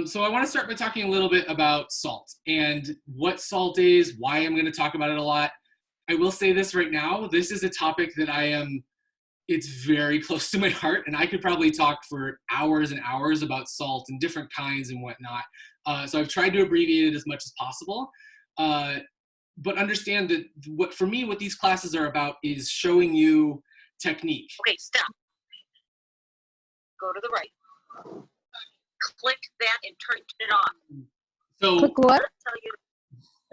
So I want to start by talking a little bit about salt and what salt is, why I'm going to talk about it a lot. I will say this right now, this is a topic that it's very close to my heart, and I could probably talk for hours and hours about salt and different kinds and whatnot. So I've tried to abbreviate it as much as possible. But understand that what these classes are about is showing you technique. Okay, stop. Go to the right. Click that and turn it on. So click what? Tell you.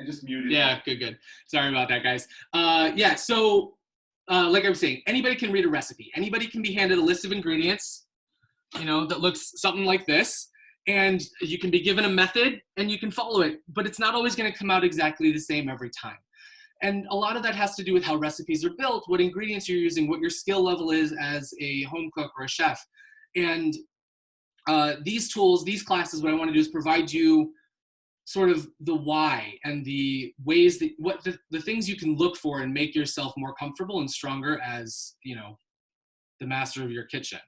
I just muted. Yeah, good. Sorry about that, guys. So like I was saying, anybody can read a recipe. Anybody can be handed a list of ingredients, that looks something like this. And you can be given a method and you can follow it, but it's not always going to come out exactly the same every time. And a lot of that has to do with how recipes are built, what ingredients you're using, what your skill level is as a home cook or a chef. And these tools, these classes, what I want to do is provide you sort of the why and the ways that the things you can look for and make yourself more comfortable and stronger as, the master of your kitchen.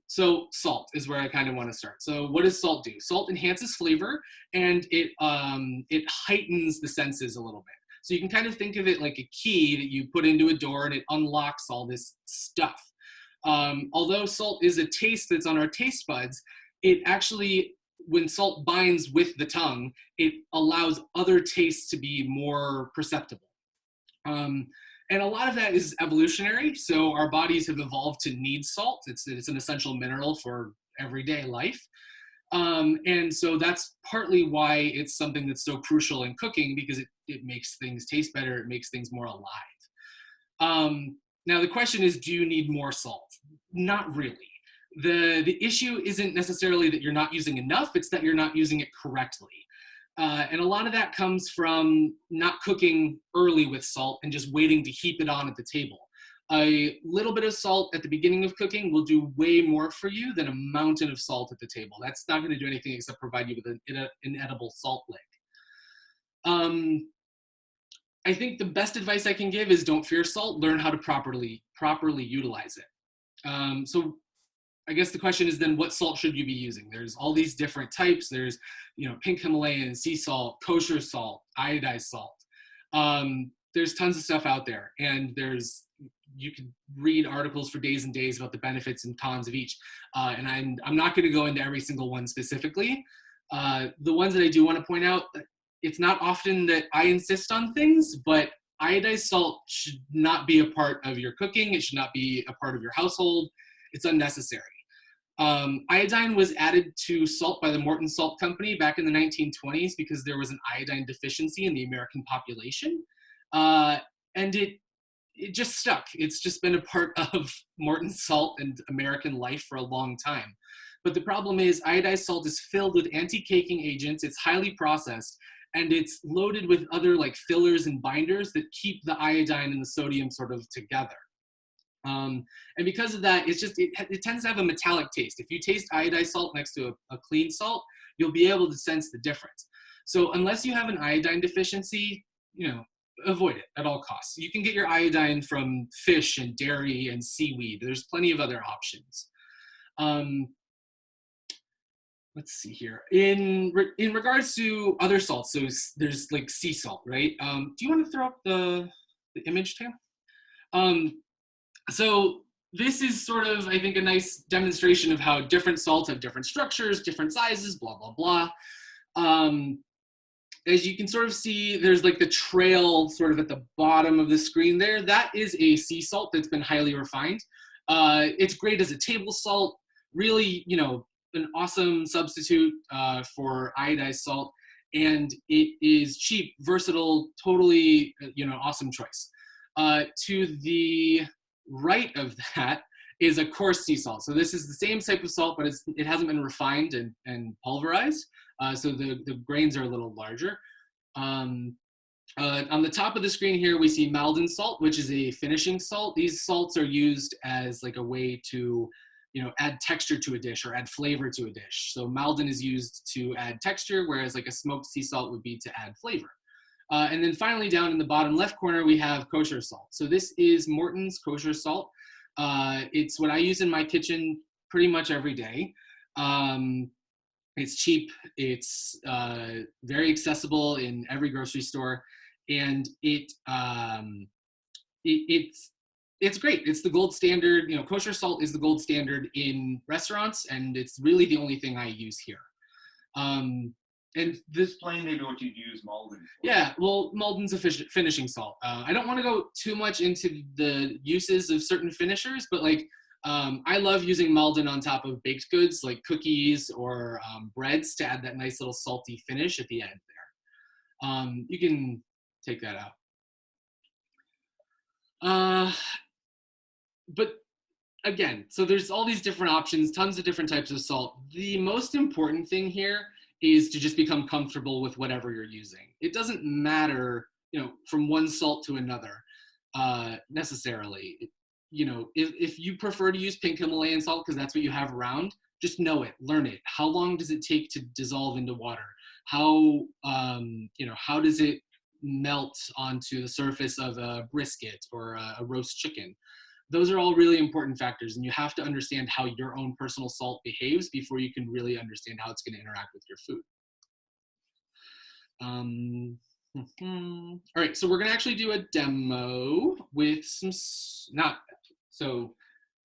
So salt is where I kind of want to start. So what does salt do? Salt enhances flavor and it heightens the senses a little bit. So you can kind of think of it like a key that you put into a door and it unlocks all this stuff. Although salt is a taste that's on our taste buds, it actually, when salt binds with the tongue, it allows other tastes to be more perceptible. And a lot of that is evolutionary. So our bodies have evolved to need salt. It's an essential mineral for everyday life. And so that's partly why it's something that's so crucial in cooking, because it makes things taste better. It makes things more alive. Now the question is, do you need more salt? Not really. The issue isn't necessarily that you're not using enough, it's that you're not using it correctly. And a lot of that comes from not cooking early with salt and just waiting to heap it on at the table. A little bit of salt at the beginning of cooking will do way more for you than a mountain of salt at the table. That's not going to do anything except provide you with an edible salt lick. I think the best advice I can give is don't fear salt, learn how to properly utilize it. So I guess the question is then, what salt should you be using? There's all these different types. There's, pink Himalayan, sea salt, kosher salt, iodized salt. There's tons of stuff out there, and you can read articles for days and days about the benefits and cons of each. And I'm not going to go into every single one specifically. The ones that I do want to point out, it's not often that I insist on things, but iodized salt should not be a part of your cooking. It should not be a part of your household. It's unnecessary. Iodine was added to salt by the Morton Salt Company back in the 1920s because there was an iodine deficiency in the American population. And it just stuck. It's just been a part of Morton salt and American life for a long time. But the problem is iodized salt is filled with anti-caking agents. It's highly processed, and it's loaded with other like fillers and binders that keep the iodine and the sodium sort of together. And because of that, it tends to have a metallic taste. If you taste iodized salt next to a clean salt, you'll be able to sense the difference. So unless you have an iodine deficiency, avoid it at all costs. You can get your iodine from fish and dairy and seaweed. There's plenty of other options. Let's see here. In regards to other salts, so there's like sea salt, right? Do you want to throw up the image, Tam? So this is sort of, I think, a nice demonstration of how different salts have different structures, different sizes, blah, blah, blah. As you can sort of see, there's like the trail sort of at the bottom of the screen there. That is a sea salt that's been highly refined. It's great as a table salt, really, an awesome substitute for iodized salt. And it is cheap, versatile, totally, awesome choice. To the right of that is a coarse sea salt. So this is the same type of salt, but it hasn't been refined and pulverized. So the grains are a little larger. On the top of the screen here, we see Maldon salt, which is a finishing salt. These salts are used as like a way to, add texture to a dish or add flavor to a dish. So Maldon is used to add texture, whereas like a smoked sea salt would be to add flavor. And then finally, down in the bottom left corner, we have kosher salt. So this is Morton's kosher salt. It's what I use in my kitchen pretty much every day. It's cheap. It's very accessible in every grocery store, and it's great. It's the gold standard. Kosher salt is the gold standard in restaurants, and it's really the only thing I use here. And this explain maybe what you'd use Malden for. Yeah, well, Malden's a finishing salt. I don't want to go too much into the uses of certain finishers, but I love using Malden on top of baked goods like cookies or breads to add that nice little salty finish at the end there. You can take that out. But again, so there's all these different options, tons of different types of salt. The most important thing here is to just become comfortable with whatever you're using. It doesn't matter, from one salt to another, necessarily. If you prefer to use pink Himalayan salt because that's what you have around, just know it, learn it. How long does it take to dissolve into water? How does it melt onto the surface of a brisket or a roast chicken? Those are all really important factors, and you have to understand how your own personal salt behaves before you can really understand how it's going to interact with your food. All right, so we're going to actually do a demo with it's not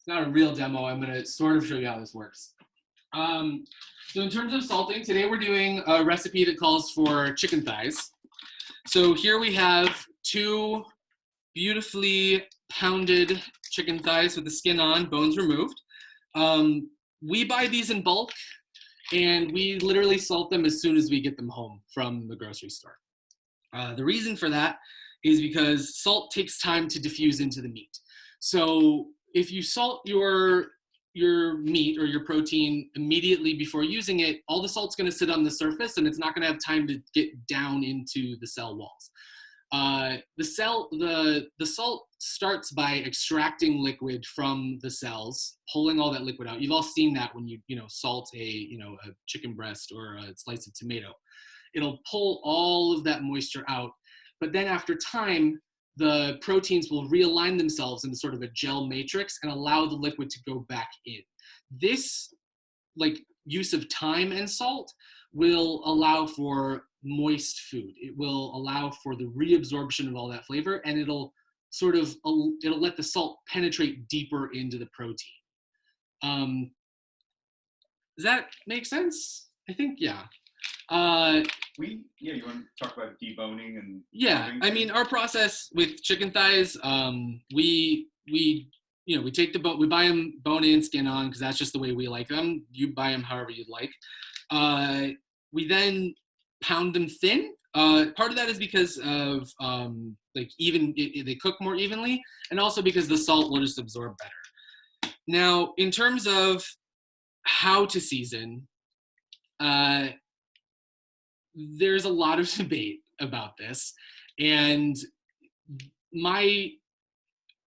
a real demo. I'm going to sort of show you how this works. So in terms of salting, today we're doing a recipe that calls for chicken thighs. So here we have 2 beautifully pounded chicken thighs with the skin on, bones removed. We buy these in bulk, and we literally salt them as soon as we get them home from the grocery store. The reason for that is because salt takes time to diffuse into the meat. So if you salt your meat or your protein immediately before using it, all the salt's going to sit on the surface, and it's not going to have time to get down into the cell walls. The salt starts by extracting liquid from the cells, pulling all that liquid out. You've all seen that when you salt a chicken breast or a slice of tomato. It'll pull all of that moisture out, but then after time, the proteins will realign themselves into sort of a gel matrix and allow the liquid to go back in. This use of time and salt will allow for moist food. It will allow for the reabsorption of all that flavor, and it'll let the salt penetrate deeper into the protein. Does that make sense? I think, yeah. You want to talk about deboning and... Yeah, I mean, our process with chicken thighs, we take the bone, we buy them bone in, skin on, because that's just the way we like them. You buy them however you'd like. We then pound them thin. Part of that is because of they cook more evenly, and also because the salt will just absorb better. Now, in terms of how to season, there's a lot of debate about this, and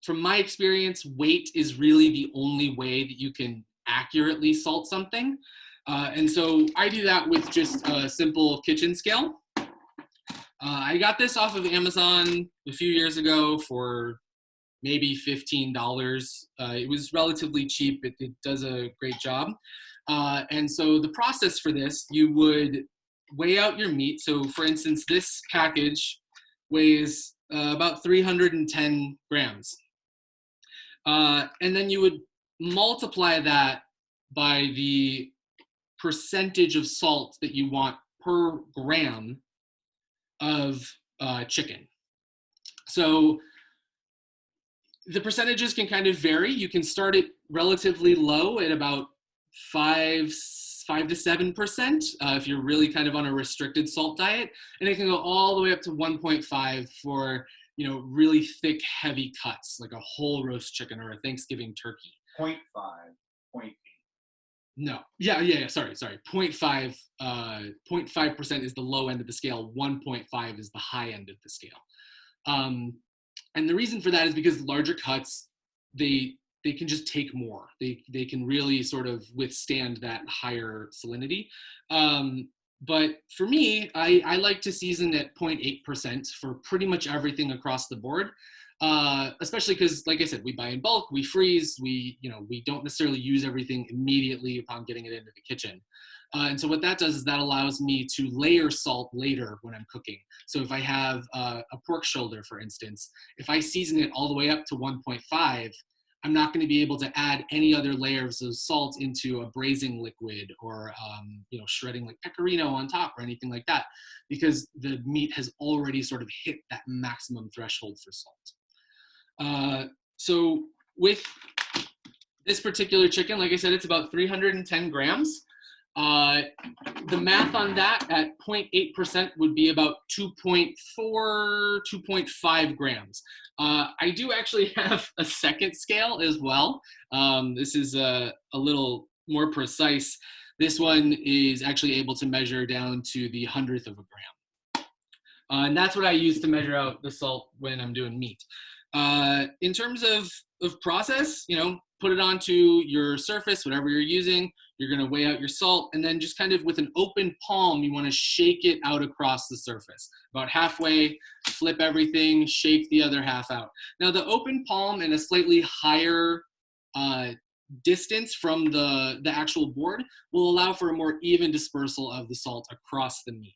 from my experience, weight is really the only way that you can accurately salt something. And so I do that with just a simple kitchen scale. I got this off of Amazon a few years ago for maybe $15. It was relatively cheap. It does a great job. And so the process for this, you would weigh out your meat. So for instance, this package weighs about 310 grams. And then you would multiply that by the percentage of salt that you want per gram of chicken. So the percentages can kind of vary. You can start it relatively low at about 5 to 7% if you're really kind of on a restricted salt diet, and it can go all the way up to 1.5 for really thick, heavy cuts like a whole roast chicken or a Thanksgiving turkey. 0.5, 0.8. No. Yeah. Sorry. 0.5. 0.5% is the low end of the scale. 1.5 is the high end of the scale. And the reason for that is because larger cuts, they can just take more. They can really sort of withstand that higher salinity. But for me, I like to season at 0.8% for pretty much everything across the board. Especially because, like I said, we buy in bulk, we freeze, we don't necessarily use everything immediately upon getting it into the kitchen. And so what that does is that allows me to layer salt later when I'm cooking. So if I have a pork shoulder, for instance, if I season it all the way up to 1.5, I'm not going to be able to add any other layers of salt into a braising liquid or shredding like pecorino on top or anything like that, because the meat has already sort of hit that maximum threshold for salt. So with this particular chicken, like I said, it's about 310 grams. The math on that at 0.8% would be about 2.4, 2.5 grams. I do actually have a second scale as well. This is a little more precise. This one is actually able to measure down to the 100th of a gram. And that's what I use to measure out the salt when I'm doing meat. In terms of process, put it onto your surface, whatever you're using. You're going to weigh out your salt, and then just kind of with an open palm, you want to shake it out across the surface. About halfway, flip everything, shake the other half out. Now, the open palm and a slightly higher distance from the actual board will allow for a more even dispersal of the salt across the meat.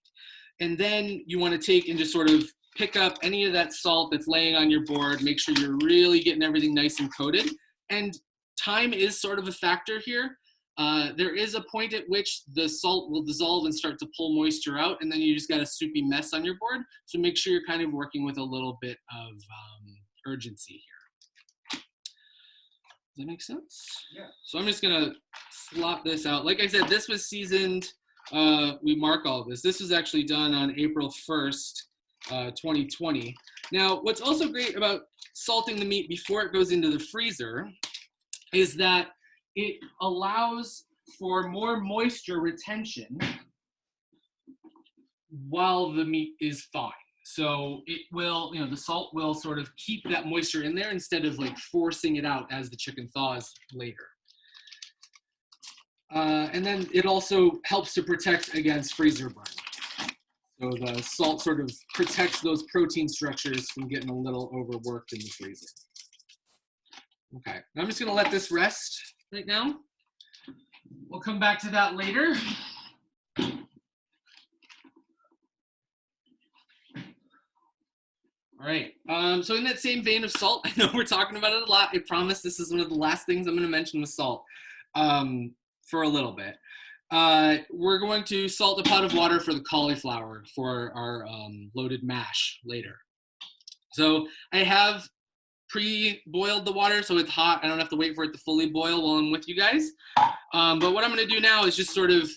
And then you want to take and just sort of pick up any of that salt that's laying on your board, make sure you're really getting everything nice and coated. And time is sort of a factor here. There is a point at which the salt will dissolve and start to pull moisture out, and then you just got a soupy mess on your board. So make sure you're kind of working with a little bit of urgency here. Does that make sense? Yeah. So I'm just gonna slot this out. Like I said, this was seasoned. We mark all of this. This was actually done on April 1st, 2020. Now, what's also great about salting the meat before it goes into the freezer is that it allows for more moisture retention while the meat is thawing. So it will, the salt will sort of keep that moisture in there instead of like forcing it out as the chicken thaws later. And then it also helps to protect against freezer burn. So the salt sort of protects those protein structures from getting a little overworked in the freezer. Okay, I'm just gonna let this rest right now. We'll come back to that later. All right, so in that same vein of salt, I know we're talking about it a lot. I promise this is one of the last things I'm gonna mention with salt for a little bit. We're going to salt a pot of water for the cauliflower for our loaded mash later. So I have pre-boiled the water so it's hot. I don't have to wait for it to fully boil while I'm with you guys. But what I'm going to do now is just sort of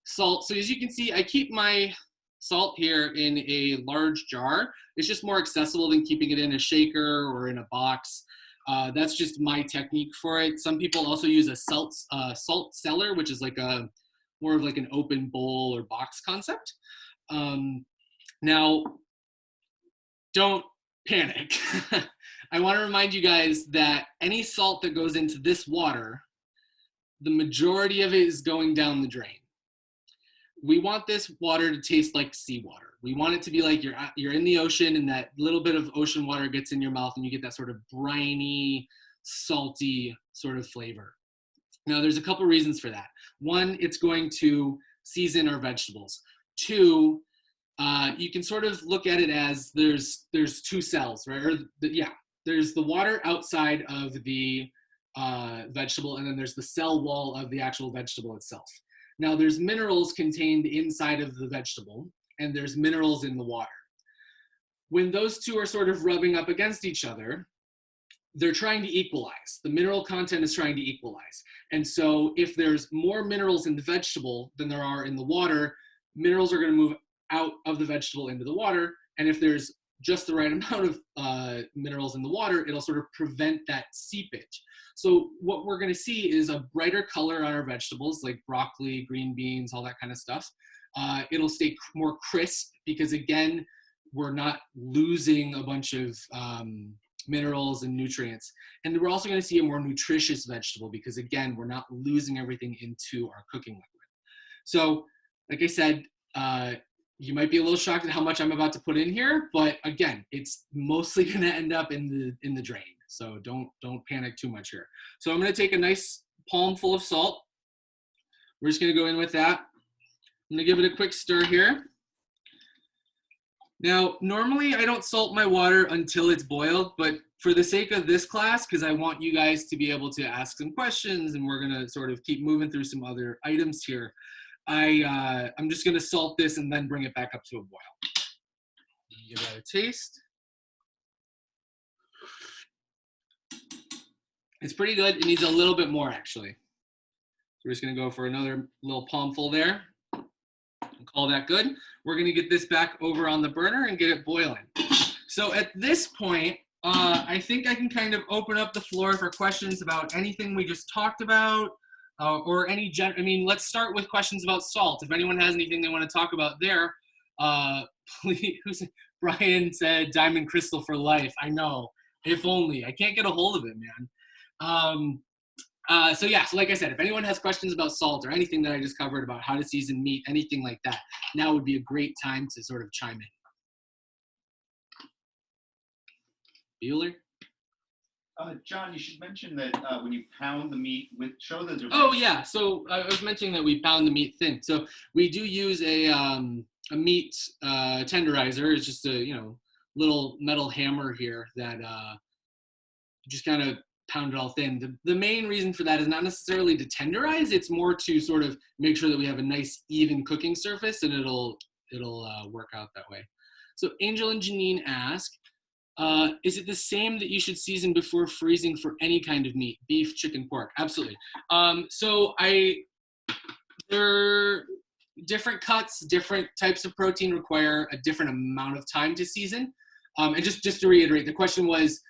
salt. So as you can see, I keep my salt here in a large jar. It's just more accessible than keeping it in a shaker or in a box. That's just my technique for it. Some people also use a salt cellar, which is like more of like an open bowl or box concept. Now, don't panic. I want to remind you guys that any salt that goes into this water, the majority of it is going down the drain. We want this water to taste like seawater. We want it to be like you're in the ocean and that little bit of ocean water gets in your mouth and you get that sort of briny, salty sort of flavor. Now, there's a couple reasons for that. One, it's going to season our vegetables. Two, you can sort of look at it as there's two cells, right? There's the water outside of the vegetable, and then there's the cell wall of the actual vegetable itself. Now, there's minerals contained inside of the vegetable, and there's minerals in the water. When those two are sort of rubbing up against each other, they're trying to equalize. The mineral content is trying to equalize. And so if there's more minerals in the vegetable than there are in the water, minerals are going to move out of the vegetable into the water. And if there's just the right amount of minerals in the water, it'll sort of prevent that seepage. So what we're going to see is a brighter color on our vegetables, like broccoli, green beans, all that kind of stuff. It'll stay more crisp because, again, we're not losing a bunch of minerals and nutrients. And we're also going to see a more nutritious vegetable because, again, we're not losing everything into our cooking liquid. So, like I said, you might be a little shocked at how much I'm about to put in here, but again, it's mostly going to end up in the drain. So don't panic too much here. So I'm going to take a nice palm full of salt. We're just going to go in with that. I'm gonna give it a quick stir here. Now, normally I don't salt my water until it's boiled, but for the sake of this class, because I want you guys to be able to ask some questions and we're gonna sort of keep moving through some other items here, I'm just gonna salt this and then bring it back up to a boil. Give that a taste. It's pretty good. It needs a little bit more, actually. We're just gonna go for another little palmful there. Call that good. We're gonna get this back over on the burner and get it boiling. So at this point, I think I can kind of open up the floor for questions about anything we just talked about, or any I mean, let's start with questions about salt. If anyone has anything they want to talk about there, please. Brian said diamond crystal for life. I know, if only. I can't get a hold of it, man. So yeah, so like I said, if anyone has questions about salt or anything that I just covered about how to season meat, anything like that, now would be a great time to sort of chime in. Bueller? John, you should mention that when you pound the meat, show the difference. Oh yeah, so I was mentioning that we pound the meat thin. So we do use a meat tenderizer. It's just a little metal hammer here that just kind of pound it all thin. The main reason for that is not necessarily to tenderize. It's more to sort of make sure that we have a nice even cooking surface, and it'll work out that way. So Angel and Janine ask, is it the same that you should season before freezing for any kind of meat, beef, chicken, pork? Absolutely. So they're different cuts, different types of protein require a different amount of time to season. And just to reiterate, the question was,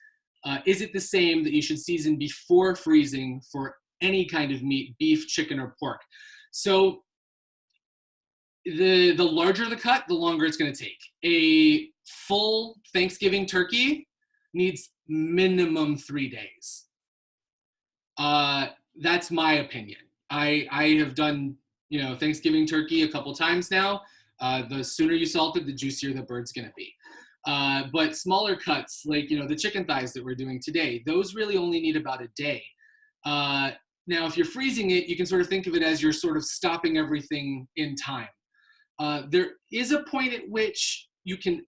is it the same that you should season before freezing for any kind of meat, beef, chicken, or pork? So the larger the cut, the longer it's going to take. A full Thanksgiving turkey needs minimum 3 days. That's my opinion. I have done Thanksgiving turkey a couple times now. The sooner you salt it, the juicier the bird's going to be. But smaller cuts, like the chicken thighs that we're doing today, those really only need about a day. Now, if you're freezing it, you can sort of think of it as you're sort of stopping everything in time. There is a point at which you can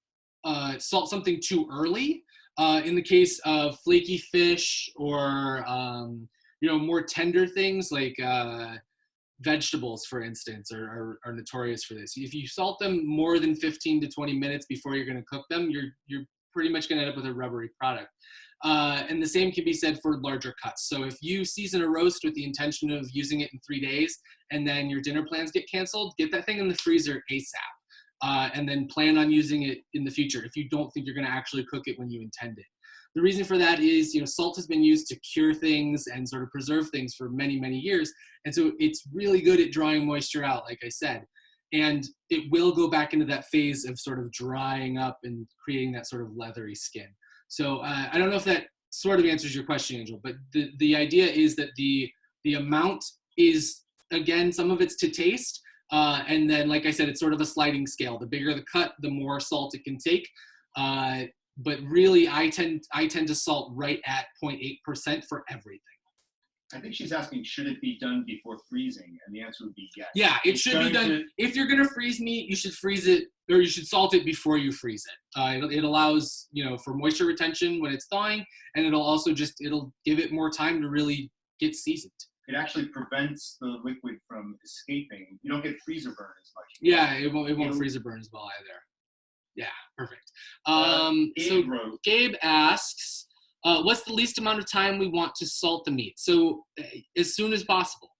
salt something too early. In the case of flaky fish or more tender things like vegetables, for instance, are notorious for this. If you salt them more than 15 to 20 minutes before you're going to cook them, you're pretty much going to end up with a rubbery product. And the same can be said for larger cuts. So if you season a roast with the intention of using it in 3 days, and then your dinner plans get canceled, get that thing in the freezer ASAP. And then plan on using it in the future if you don't think you're going to actually cook it when you intend it. The reason for that is, salt has been used to cure things and sort of preserve things for many, many years. And so it's really good at drawing moisture out, like I said. And it will go back into that phase of sort of drying up and creating that sort of leathery skin. So I don't know if that sort of answers your question, Angel, but the idea is that the amount is, again, some of it's to taste. And then, like I said, it's sort of a sliding scale. The bigger the cut, the more salt it can take. But really, I tend to salt right at 0.8% for everything. I think she's asking, should it be done before freezing? And the answer would be yes. Yeah, it should be done. If you're going to freeze meat, you should freeze it, or you should salt it before you freeze it. It allows, for moisture retention when it's thawing, and it'll give it more time to really get seasoned. It actually prevents the liquid from escaping. You don't get freezer burn as much. Yeah, it won't freezer burn as well either. Yeah, perfect. Gabe asks, what's the least amount of time we want to salt the meat? So as soon as possible.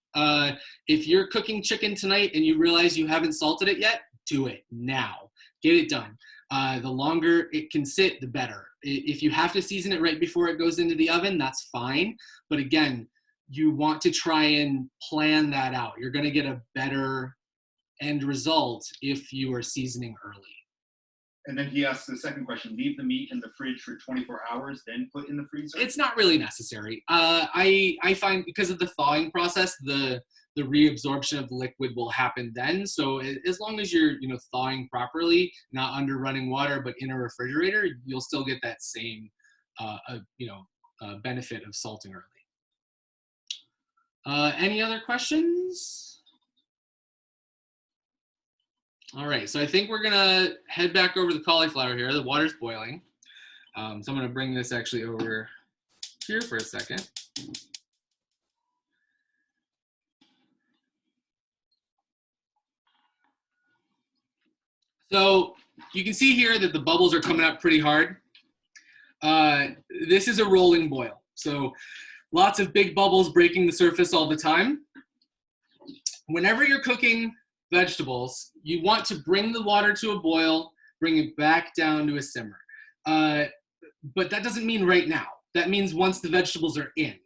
If you're cooking chicken tonight and you realize you haven't salted it yet, do it now. Get it done. The longer it can sit, the better. If you have to season it right before it goes into the oven, that's fine. But again, you want to try and plan that out. You're going to get a better end result if you are seasoning early. And then he asks the second question, leave the meat in the fridge for 24 hours, then put in the freezer? It's not really necessary. I find because of the thawing process, the reabsorption of the liquid will happen then. So as long as you're thawing properly, not under running water, but in a refrigerator, you'll still get that same benefit of salting early. Any other questions? All right, so I think we're gonna head back over the cauliflower here. The water's boiling. So I'm gonna bring this actually over here for a second. So you can see here that the bubbles are coming up pretty hard. This is a rolling boil. So lots of big bubbles breaking the surface all the time. Whenever you're cooking vegetables, you want to bring the water to a boil, bring it back down to a simmer. But that doesn't mean right now. That means once the vegetables are in,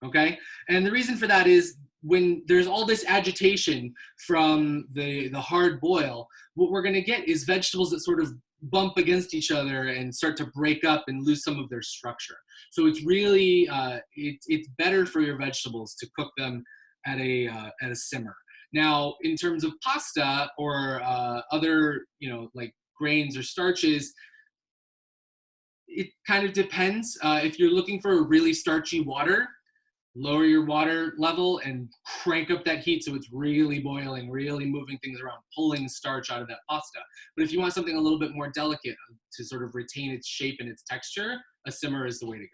okay? And the reason for that is when there's all this agitation from the hard boil, what we're gonna get is vegetables that sort of bump against each other and start to break up and lose some of their structure. So it's really, it's better for your vegetables to cook them at a simmer. Now, in terms of pasta or other, like grains or starches, it kind of depends. If you're looking for a really starchy water, lower your water level and crank up that heat so it's really boiling, really moving things around, pulling starch out of that pasta. But if you want something a little bit more delicate to sort of retain its shape and its texture, a simmer is the way to go.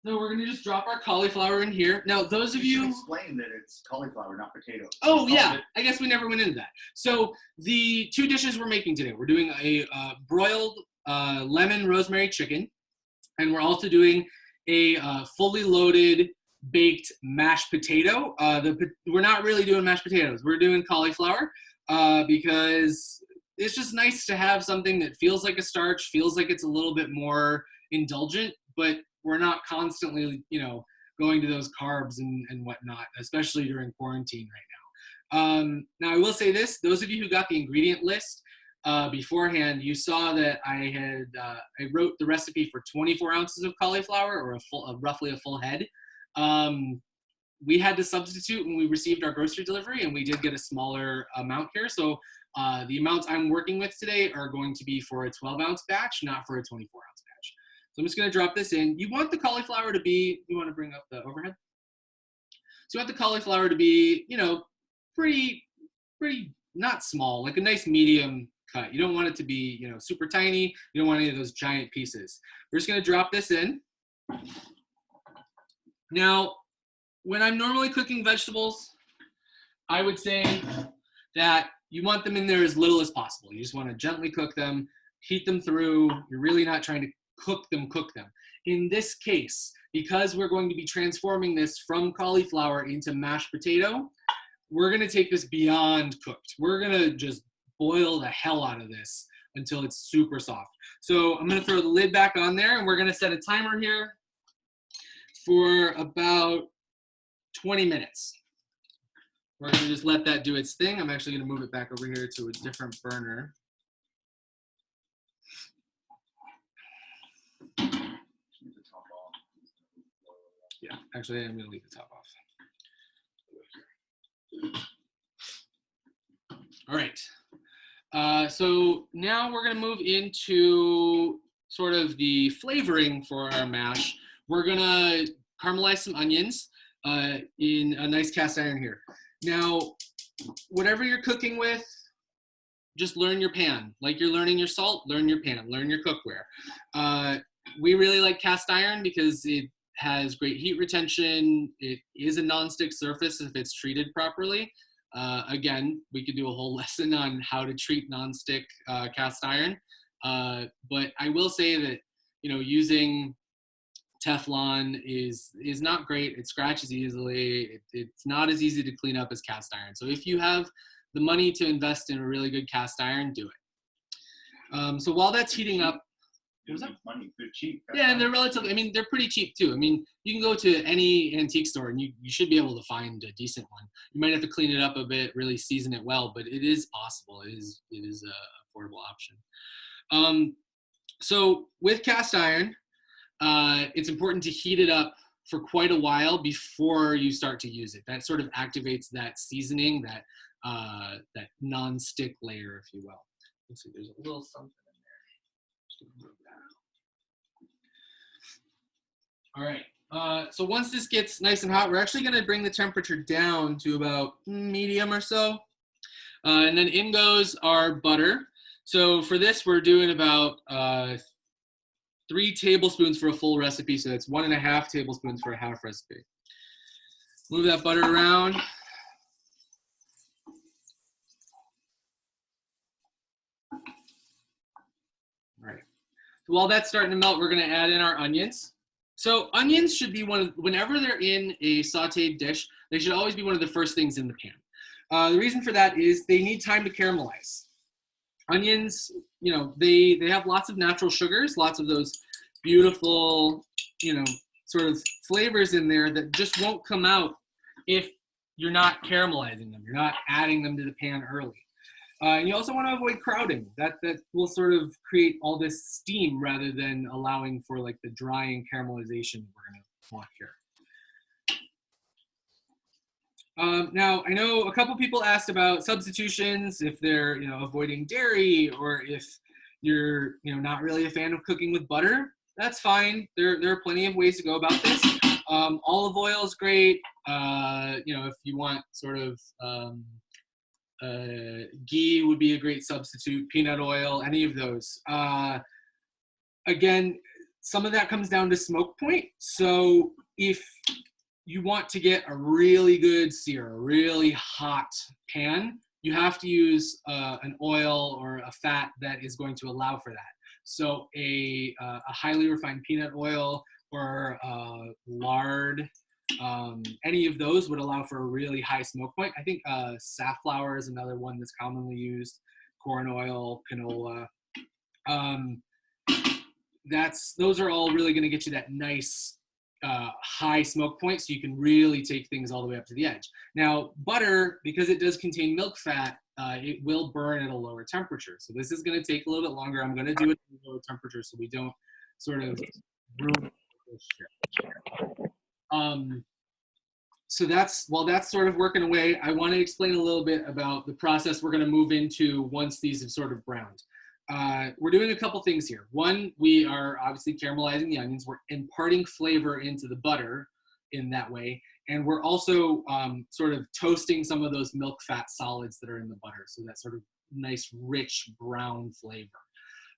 So we're gonna just drop our cauliflower in here. Now, those of you explain that it's cauliflower, not potato. Oh yeah, I guess we never went into that. So the two dishes we're making today, we're doing a broiled lemon rosemary chicken, and we're also doing a fully loaded baked mashed potato. We're not really doing mashed potatoes. We're doing cauliflower because it's just nice to have something that feels like a starch, feels like it's a little bit more indulgent, but we're not constantly, going to those carbs and whatnot, especially during quarantine right now. Now, I will say this, those of you who got the ingredient list beforehand, you saw that I wrote the recipe for 24 ounces of cauliflower, or roughly a full head. We had to substitute when we received our grocery delivery, and we did get a smaller amount here. So the amounts I'm working with today are going to be for a 12-ounce batch, not for a 24-ounce batch. So I'm just going to drop this in. You want the cauliflower to be, you want to bring up the overhead? So you want the cauliflower to be, pretty not small, like a nice medium cut. You don't want it to be, super tiny. You don't want any of those giant pieces. We're just going to drop this in. Now, when I'm normally cooking vegetables, I would say that you want them in there as little as possible. You just want to gently cook them, heat them through. You're really not trying to cook them. In this case, because we're going to be transforming this from cauliflower into mashed potato, we're going to take this beyond cooked. We're going to just boil the hell out of this until it's super soft. So I'm going to throw the lid back on there, and we're going to set a timer here for about 20 minutes. We're going to just let that do its thing. I'm actually going to move it back over here to a different burner. Yeah, actually, I'm going to leave the top off. All right. So now we're going to move into sort of the flavoring for our mash. We're going to caramelize some onions in a nice cast iron here. Now, whatever you're cooking with, just learn your pan. Like you're learning your salt, learn your pan, learn your cookware. We really like cast iron because it has great heat retention. It is a nonstick surface if it's treated properly. Again, we could do a whole lesson on how to treat nonstick cast iron. But I will say that, using Teflon is not great. It scratches easily. It's not as easy to clean up as cast iron. So if you have the money to invest in a really good cast iron, do it. So while that's heating up, money, they're cheap. Yeah, and they're relatively, they're pretty cheap too. You can go to any antique store and you should be able to find a decent one. You might have to clean it up a bit, really season it well, but it is possible. It is an affordable option. So with cast iron, it's important to heat it up for quite a while before you start to use it. That sort of activates that seasoning, that non-stick layer, if you will. Let's see, there's a little something in there. Just gonna move that out. All right. So once this gets nice and hot, we're actually going to bring the temperature down to about medium or so. And then in goes our butter. So for this, we're doing about 3 tablespoons for a full recipe. So that's 1.5 tablespoons for a half recipe. Move that butter around. All right. So while that's starting to melt, we're going to add in our onions. So onions should be whenever they're in a sauteed dish, they should always be one of the first things in the pan. The reason for that is they need time to caramelize. Onions, you know, they have lots of natural sugars, lots of those beautiful, you know, sort of flavors in there that just won't come out if you're not caramelizing them. You're not adding them to the pan early. And you also want to avoid crowding. That will sort of create all this steam rather than allowing for like the drying caramelization we're going to want here. Now, I know a couple people asked about substitutions, if they're, you know, avoiding dairy or if you're, you know, not really a fan of cooking with butter. That's fine. There are plenty of ways to go about this. Olive oil is great. You know, if you want sort of ghee would be a great substitute, peanut oil, any of those. Again, some of that comes down to smoke point. So if you want to get a really good sear, a really hot pan, you have to use an oil or a fat that is going to allow for that. So a highly refined peanut oil or lard, any of those would allow for a really high smoke point. I think safflower is another one that's commonly used, corn oil, canola. Those are all really gonna get you that nice high smoke point, so you can really take things all the way up to the edge. Now, butter, because it does contain milk fat, it will burn at a lower temperature. So this is going to take a little bit longer. I'm going to do it at a lower temperature so we don't sort of ruin it. So while that's sort of working away, I want to explain a little bit about the process we're going to move into once these have sort of browned. We're doing a couple things here. One, we are obviously caramelizing the onions. We're imparting flavor into the butter in that way. And we're also sort of toasting some of those milk fat solids that are in the butter. So that sort of nice, rich brown flavor.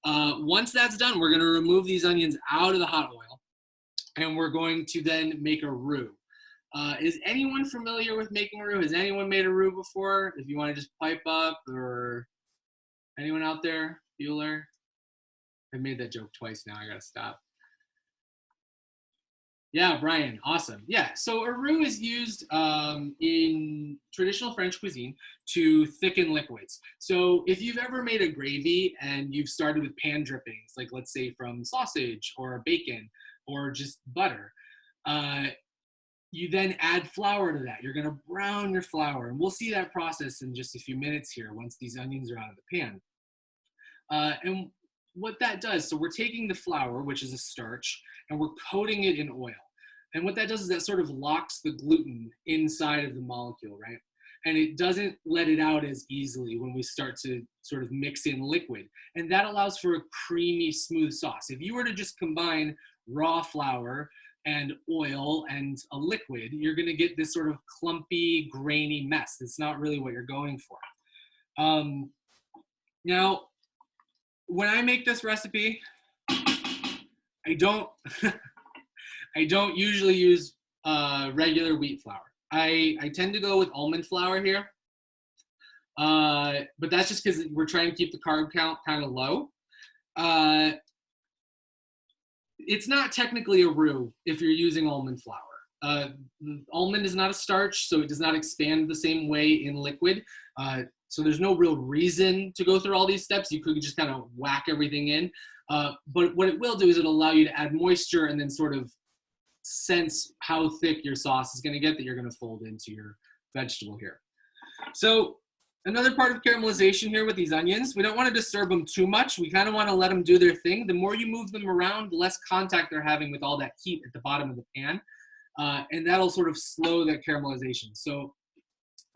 Once that's done, we're going to remove these onions out of the hot oil. And we're going to then make a roux. Is anyone familiar with making a roux? Has anyone made a roux before? If you want to just pipe up, or anyone out there? Bueller? I made that joke twice now. I gotta stop. Yeah, Brian, awesome. Yeah, so a roux is used in traditional French cuisine to thicken liquids. So if you've ever made a gravy and you've started with pan drippings, like let's say from sausage or bacon or just butter, you then add flour to that. You're gonna brown your flour, and we'll see that process in just a few minutes here once these onions are out of the pan. And what that does, so we're taking the flour, which is a starch, and we're coating it in oil. And what that does is that sort of locks the gluten inside of the molecule, right? And it doesn't let it out as easily when we start to sort of mix in liquid. And that allows for a creamy, smooth sauce. If you were to just combine raw flour and oil and a liquid, you're gonna get this sort of clumpy, grainy mess. That's not really what you're going for. Now, when I make this recipe, I don't I don't usually use regular wheat flour. I tend to go with almond flour here, but that's just because we're trying to keep the carb count kind of low. It's not technically a roux if you're using almond flour. Almond is not a starch, so it does not expand the same way in liquid. So there's no real reason to go through all these steps. You could just kind of whack everything in. But what it will do is it'll allow you to add moisture and then sort of sense how thick your sauce is going to get that you're going to fold into your vegetable here. So another part of caramelization here with these onions, we don't want to disturb them too much. We kind of want to let them do their thing. The more you move them around, the less contact they're having with all that heat at the bottom of the pan. And that'll sort of slow that caramelization. So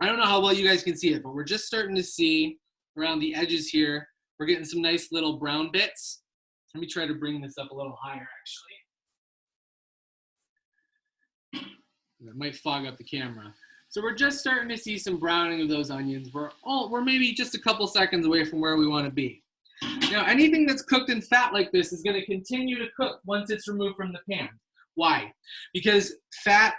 I don't know how well you guys can see it, but we're just starting to see around the edges here, we're getting some nice little brown bits. Let me try to bring this up a little higher, actually. That might fog up the camera. So we're just starting to see some browning of those onions. We're maybe just a couple seconds away from where we want to be. Now, anything that's cooked in fat like this is going to continue to cook once it's removed from the pan. Why? Because fat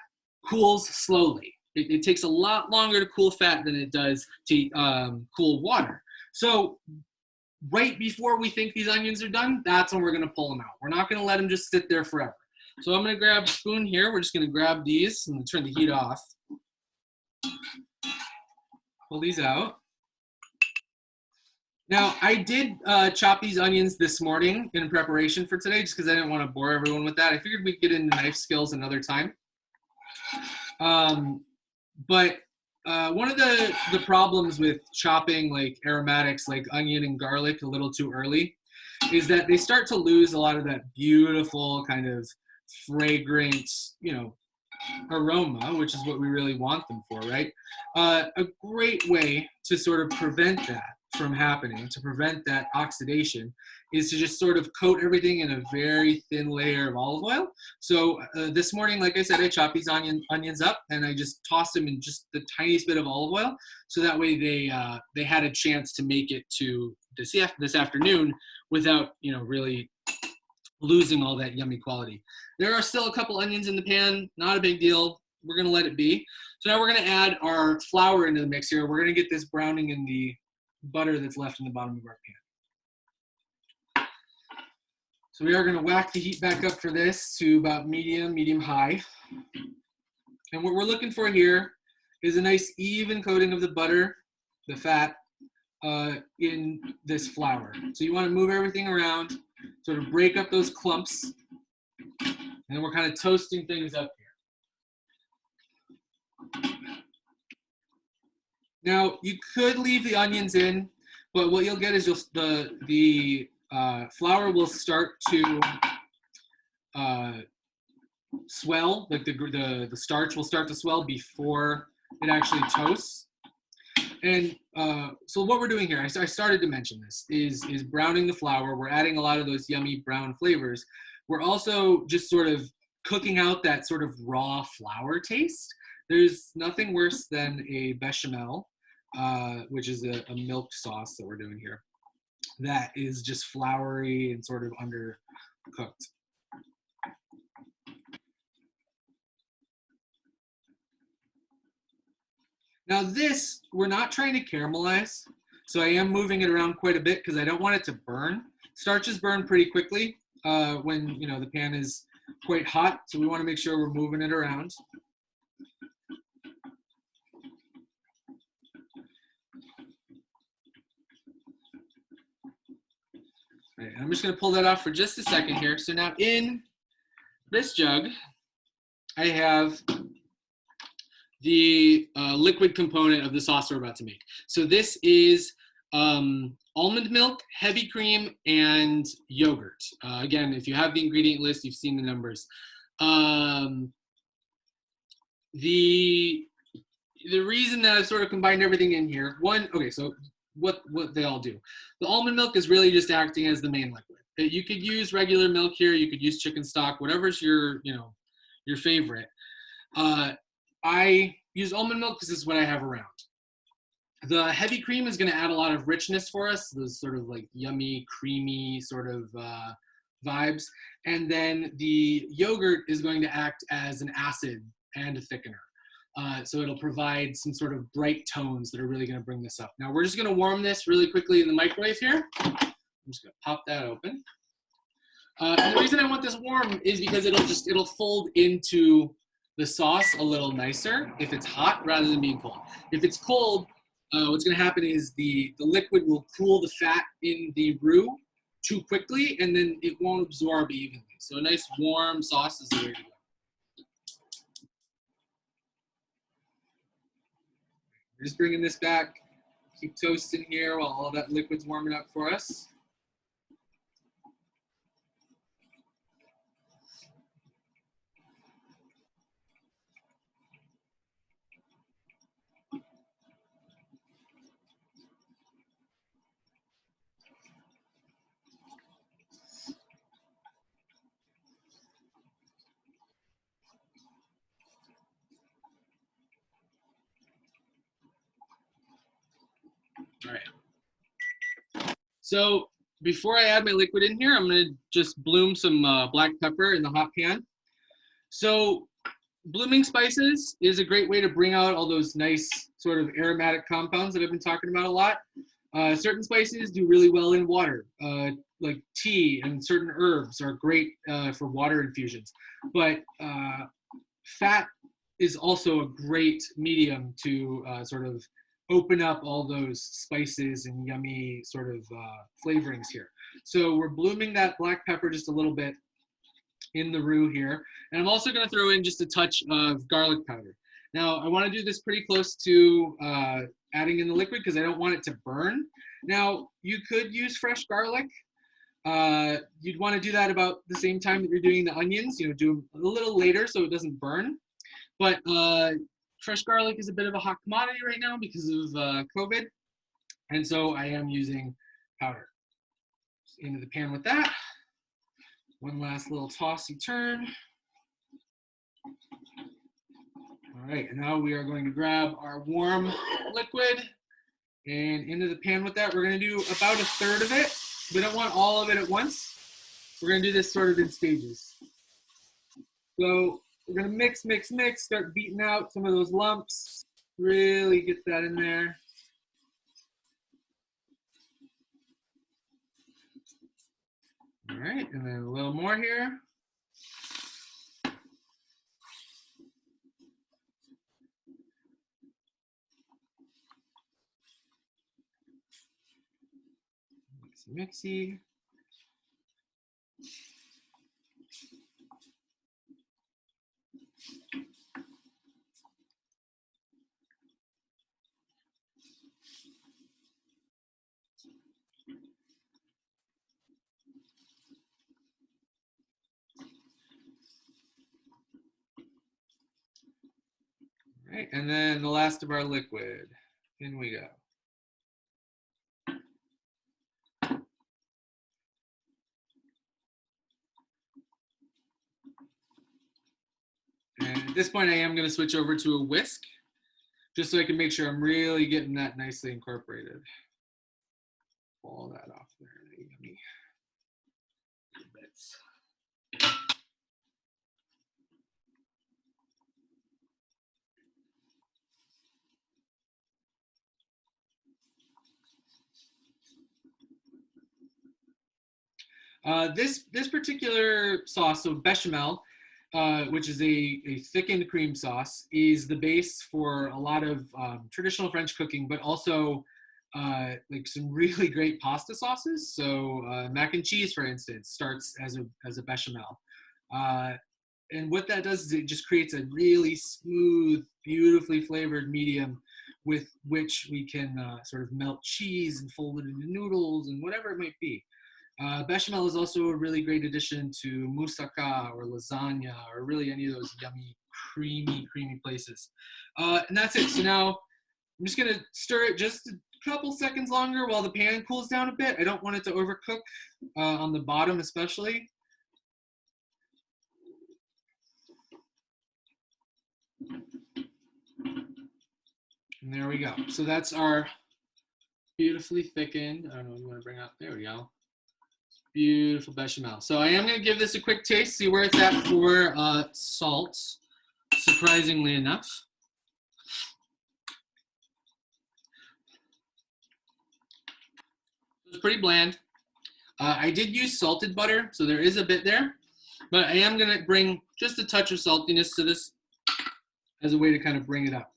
cools slowly. It takes a lot longer to cool fat than it does to cool water. So right before we think these onions are done, that's when we're going to pull them out. We're not going to let them just sit there forever. So I'm going to grab a spoon here. We're just going to grab these and turn the heat off. Pull these out. Now, I did chop these onions this morning in preparation for today just because I didn't want to bore everyone with that. I figured we'd get into knife skills another time. But one of the problems with chopping like aromatics like onion and garlic a little too early is that they start to lose a lot of that beautiful kind of fragrant, aroma, which is what we really want them for, right? A great way to sort of prevent that from happening, to prevent that oxidation, is to just sort of coat everything in a very thin layer of olive oil. So this morning, like I said, I chopped these onions up and I just tossed them in just the tiniest bit of olive oil, so that way they had a chance to make it to this afternoon without really losing all that yummy quality. There are still a couple onions in the pan, not a big deal. We're gonna let it be. So now we're gonna add our flour into the mix here. We're gonna get this browning in the butter that's left in the bottom of our pan. So we are gonna whack the heat back up for this to about medium high. And what we're looking for here is a nice even coating of the butter, the fat, in this flour. So you wanna move everything around, sort of break up those clumps, and then we're kind of toasting things up here. Now, you could leave the onions in, but what you'll get is the flour will start to swell, like the starch will start to swell before it actually toasts. And so what we're doing here, I started to mention this, is browning the flour. We're adding a lot of those yummy brown flavors. We're also just sort of cooking out that sort of raw flour taste. There's nothing worse than a bechamel, which is a milk sauce that we're doing here, that is just floury and sort of undercooked. Now this, we're not trying to caramelize, so I am moving it around quite a bit because I don't want it to burn. Starches burn pretty quickly when the pan is quite hot, so we want to make sure we're moving it around. All right, I'm just going to pull that off for just a second here. So now in this jug, I have the liquid component of the sauce we're about to make. So this is almond milk, heavy cream, and yogurt. Again, if you have the ingredient list, you've seen the numbers. The reason that I've sort of combined everything in here, so what they all do. The almond milk is really just acting as the main liquid. You could use regular milk here, you could use chicken stock, whatever's your favorite. I use almond milk because this is what I have around. The heavy cream is going to add a lot of richness for us, those sort of like yummy, creamy sort of vibes. And then the yogurt is going to act as an acid and a thickener. So it'll provide some sort of bright tones that are really going to bring this up. Now we're just going to warm this really quickly in the microwave here. I'm just going to pop that open. And the reason I want this warm is because it'll fold into the sauce a little nicer if it's hot rather than being cold. If it's cold, what's going to happen is the liquid will cool the fat in the roux too quickly, and then it won't absorb evenly. So a nice warm sauce is the way to go. We're just bringing this back. Keep toasting here while all that liquid's warming up for us. All right. So before I add my liquid in here, I'm gonna just bloom some black pepper in the hot pan. So blooming spices is a great way to bring out all those nice sort of aromatic compounds that I've been talking about a lot. Certain spices do really well in water, like tea, and certain herbs are great for water infusions. But fat is also a great medium to sort of open up all those spices and yummy sort of flavorings here. So we're blooming that black pepper just a little bit in the roux here. And I'm also going to throw in just a touch of garlic powder. Now, I want to do this pretty close to adding in the liquid because I don't want it to burn. Now, you could use fresh garlic. You'd want to do that about the same time that you're doing the onions, you know, do a little later so it doesn't burn. But fresh garlic is a bit of a hot commodity right now because of COVID. And so I am using powder. Into the pan with that. One last little tossy turn. All right, and now we are going to grab our warm liquid and into the pan with that. We're going to do about a third of it. We don't want all of it at once. We're going to do this sort of in stages. So we're going to mix, mix, mix, start beating out some of those lumps. Really get that in there. All right, and then a little more here. Mixy. All right, and then the last of our liquid. In we go. And at this point, I am going to switch over to a whisk, just so I can make sure I'm really getting that nicely incorporated. All that off there, yummy bits. This particular sauce, so bechamel, which is a thickened cream sauce, is the base for a lot of traditional French cooking, but also like some really great pasta sauces. So mac and cheese, for instance, starts as a bechamel. And what that does is it just creates a really smooth, beautifully flavored medium with which we can sort of melt cheese and fold it into noodles and whatever it might be. Bechamel is also a really great addition to moussaka or lasagna or really any of those yummy, creamy places. And that's it. So now I'm just going to stir it just a couple seconds longer while the pan cools down a bit. I don't want it to overcook on the bottom especially. And there we go. So that's our beautifully thickened, I don't know what you want to bring up. There we go. Beautiful bechamel. So I am going to give this a quick taste, see where it's at for salt, surprisingly enough. It's pretty bland. I did use salted butter, so there is a bit there, but I am going to bring just a touch of saltiness to this as a way to kind of bring it up.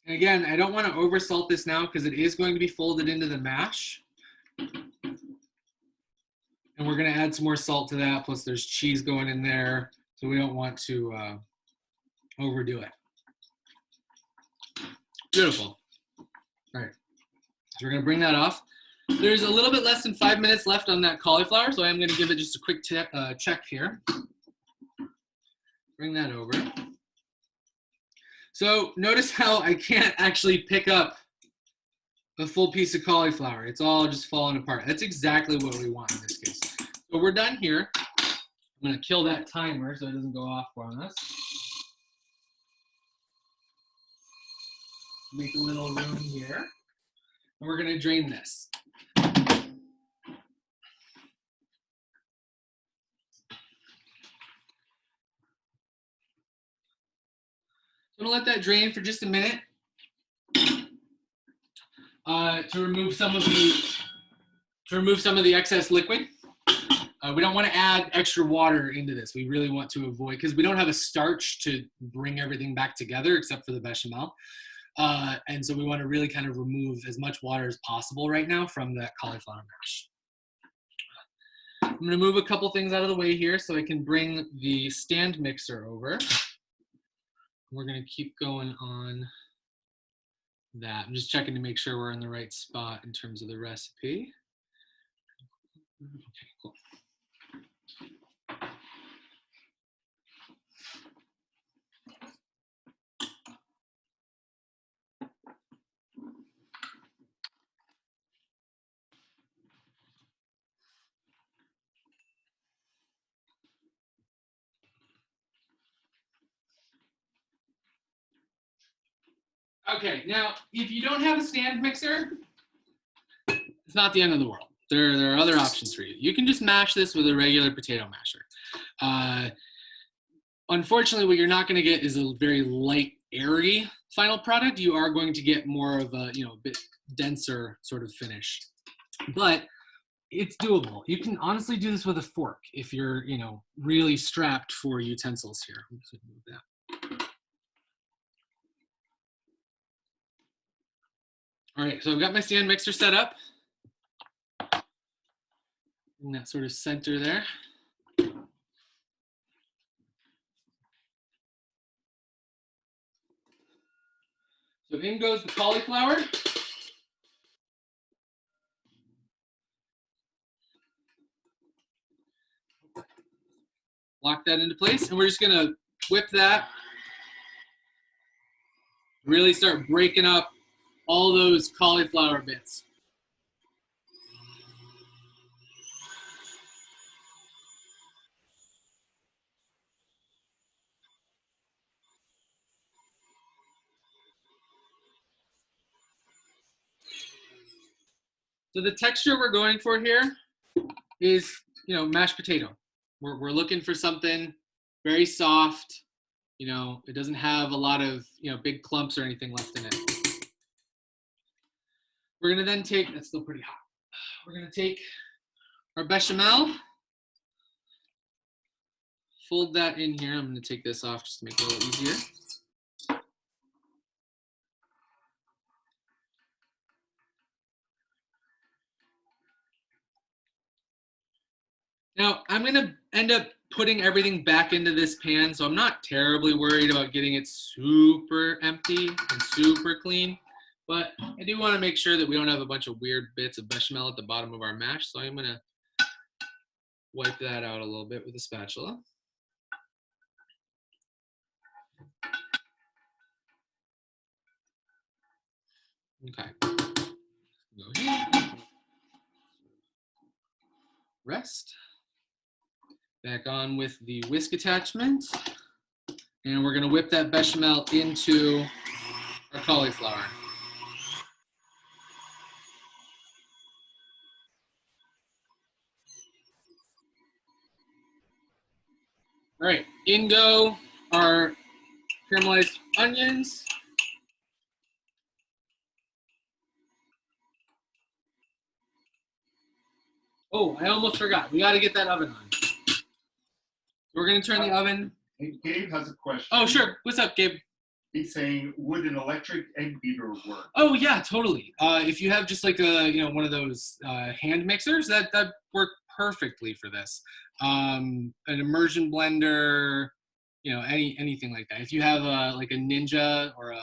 And again, I don't want to over salt this now because it is going to be folded into the mash. And we're going to add some more salt to that, plus there's cheese going in there, so we don't want to overdo it. Beautiful. All right, so we're going to bring that off. There's a little bit less than 5 minutes left on that cauliflower, so I am going to give it just a quick check here. Bring that over. So notice how I can't actually pick up a full piece of cauliflower. It's all just falling apart. That's exactly what we want in this case. So we're done here. I'm gonna kill that timer so it doesn't go off on us. Make a little room here. And we're gonna drain this. I'm gonna let that drain for just a minute to remove some of the excess liquid. We don't want to add extra water into this. We really want to avoid, because we don't have a starch to bring everything back together except for the bechamel. And so we want to really kind of remove as much water as possible right now from that cauliflower mash. I'm going to move a couple things out of the way here so I can bring the stand mixer over. We're going to keep going on that. I'm just checking to make sure we're in the right spot in terms of the recipe. Okay, cool. Okay, now if you don't have a stand mixer, it's not the end of the world. There are other options for you. You can just mash this with a regular potato masher. Unfortunately, what you're not going to get is a very light, airy final product. You are going to get more of a, a bit denser sort of finish. But it's doable. You can honestly do this with a fork if you're, really strapped for utensils here. I'm just going to move that. All right, so I've got my stand mixer set up in that sort of center there. So in goes the cauliflower. Lock that into place, and we're just gonna whip that. Really start breaking up all those cauliflower bits. So the texture we're going for here is, mashed potato. We're looking for something very soft. It doesn't have a lot of, big clumps or anything left in it. We're gonna then take, that's still pretty hot. We're gonna take our bechamel, fold that in here. I'm gonna take this off just to make it a little easier. Now, I'm gonna end up putting everything back into this pan, so I'm not terribly worried about getting it super empty and super clean, but I do wanna make sure that we don't have a bunch of weird bits of bechamel at the bottom of our mash, so I'm gonna wipe that out a little bit with a spatula. Okay. Go here. Rest. Back on with the whisk attachment. And we're gonna whip that bechamel into our cauliflower. All right, in go our caramelized onions. Oh, I almost forgot. We got to get that oven on. We're going to turn the oven. Hey, Gabe has a question. Oh, sure. What's up, Gabe? He's saying, would an electric egg beater work? Oh, yeah, totally. If you have just like one of those hand mixers, that work perfectly for this. An immersion blender, anything like that. If you have like a Ninja or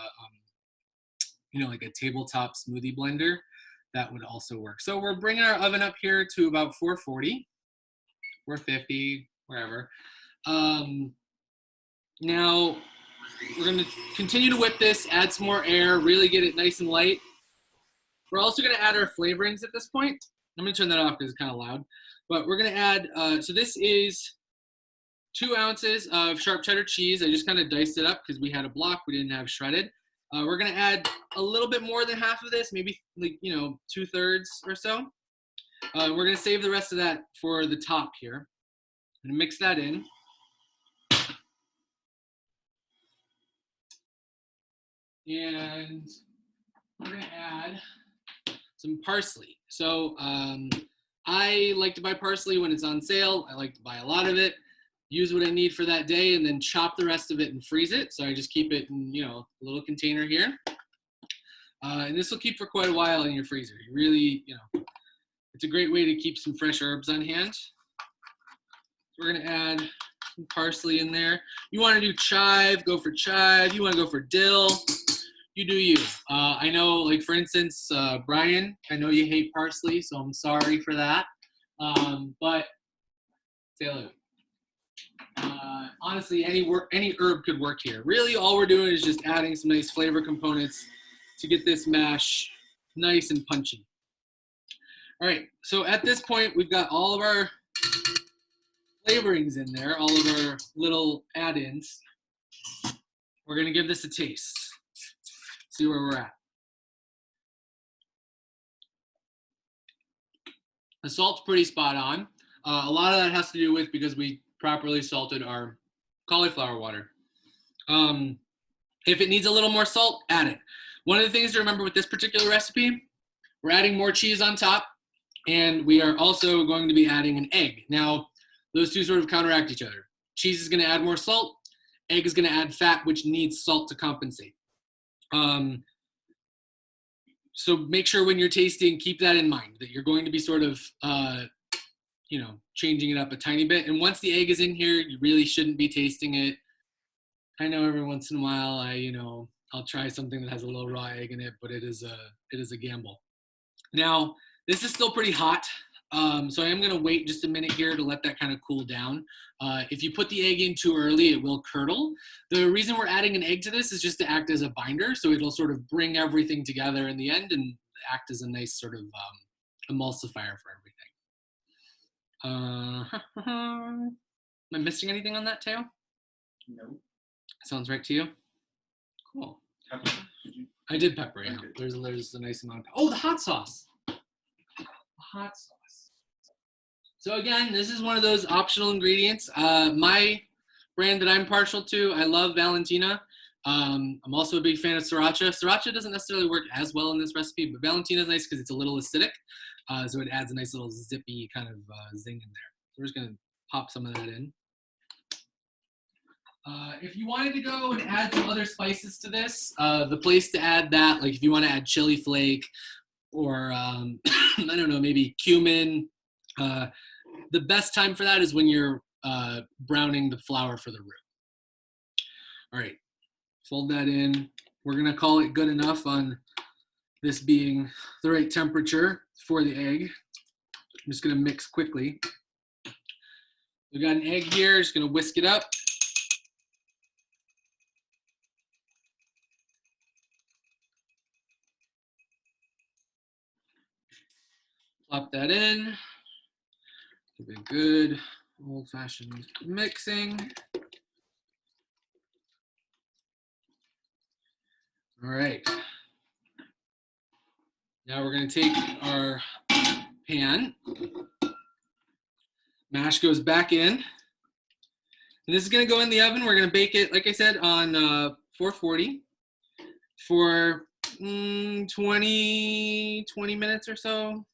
like a tabletop smoothie blender, that would also work. So we're bringing our oven up here to about 440, 450, wherever. Now we're going to continue to whip this, add some more air, really get it nice and light. We're also going to add our flavorings at this point. I'm going to turn that off because it's kind of loud. But we're going to add, so this is 2 ounces of sharp cheddar cheese. I just kind of diced it up because we had a block. We didn't have shredded. We're going to add a little bit more than half of this, maybe like, 2/3 or so. We're going to save the rest of that for the top here. And mix that in. And we're going to add some parsley. So I like to buy parsley when it's on sale. I like to buy a lot of it, use what I need for that day, and then chop the rest of it and freeze it. So I just keep it in, a little container here. And this will keep for quite a while in your freezer. You really, it's a great way to keep some fresh herbs on hand. We're going to add some parsley in there. You want to do chive, go for chive. You want to go for dill. You do you. I know, like, for instance, Brian, I know you hate parsley, so I'm sorry for that. But say hello. Honestly, any herb could work here. Really, all we're doing is just adding some nice flavor components to get this mash nice and punchy. All right, so at this point, we've got all of our flavorings in there, all of our little add-ins. We're gonna give this a taste. See where we're at. The salt's pretty spot on. A lot of that has to do with because we properly salted our cauliflower water. If it needs a little more salt, add it. One of the things to remember with this particular recipe, we're adding more cheese on top, and we are also going to be adding an egg. Now, those two sort of counteract each other. Cheese is gonna add more salt, egg is gonna add fat, which needs salt to compensate. So make sure when you're tasting, keep that in mind, that you're going to be sort of, changing it up a tiny bit. And once the egg is in here, you really shouldn't be tasting it. I know every once in a while, I'll try something that has a little raw egg in it, but it is a gamble. Now, this is still pretty hot. So I am gonna wait just a minute here to let that kind of cool down. If you put the egg in too early, it will curdle. The reason we're adding an egg to this is just to act as a binder, so it'll sort of bring everything together in the end and act as a nice sort of emulsifier for everything. Am I missing anything on that, Teo? No. Sounds right to you? Cool. Pepper. I did pepper, yeah. Okay. There's a nice amount of pepper. Oh, the hot sauce. Hot sauce. So again, this is one of those optional ingredients. My brand that I'm partial to, I love Valentina. I'm also a big fan of sriracha. Sriracha doesn't necessarily work as well in this recipe, but Valentina is nice because it's a little acidic. So it adds a nice little zippy kind of zing in there. So we're just gonna pop some of that in. If you wanted to go and add some other spices to this, the place to add that, like if you want to add chili flake or I don't know, maybe cumin, the best time for that is when you're browning the flour for the roux. All right, fold that in. We're gonna call it good enough on this being the right temperature for the egg. I'm just gonna mix quickly. We got an egg here, just gonna whisk it up. Plop that in. Give it a good old-fashioned mixing. All right. Now we're going to take our pan. Mash goes back in. And this is going to go in the oven. We're going to bake it, like I said, on 440 for 20 minutes or so.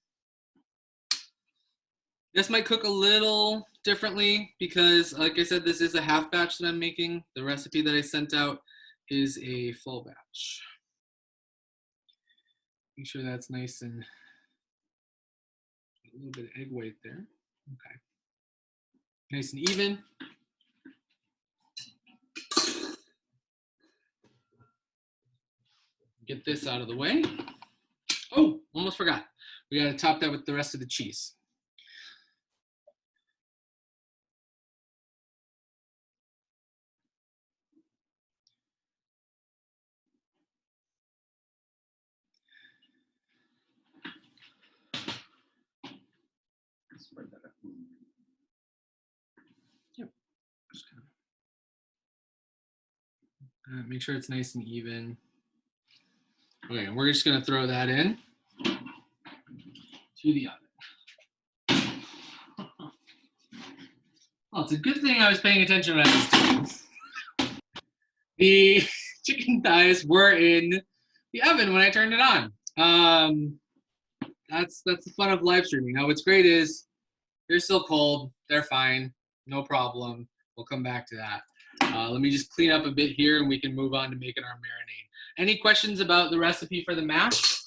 This might cook a little differently because, like I said, this is a half batch that I'm making. The recipe that I sent out is a full batch. Make sure that's nice and a little bit of egg white there. Okay. Nice and even. Get this out of the way. Oh, almost forgot. We got to top that with the rest of the cheese. spread that up. Yep. Just make sure it's nice and even. Okay, and we're just gonna throw that in to the oven. Well, it's a good thing I was paying attention when I was doing. The chicken thighs were in the oven when I turned it on. That's the fun of live streaming. Now, what's great is they're still cold. They're fine. No problem. We'll come back to that. Let me just clean up a bit here, and we can move on to making our marinade. Any questions about the recipe for the mash?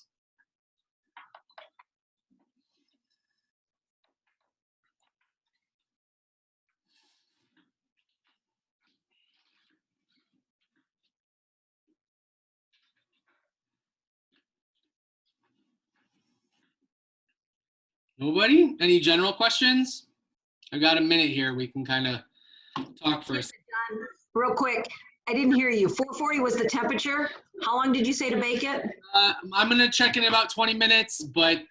Nobody? Any general questions? I've got a minute here. We can kind of talk for a second. Real quick, I didn't hear you. 440 was the temperature. How long did you say to bake it? I'm gonna check in about 20 minutes, but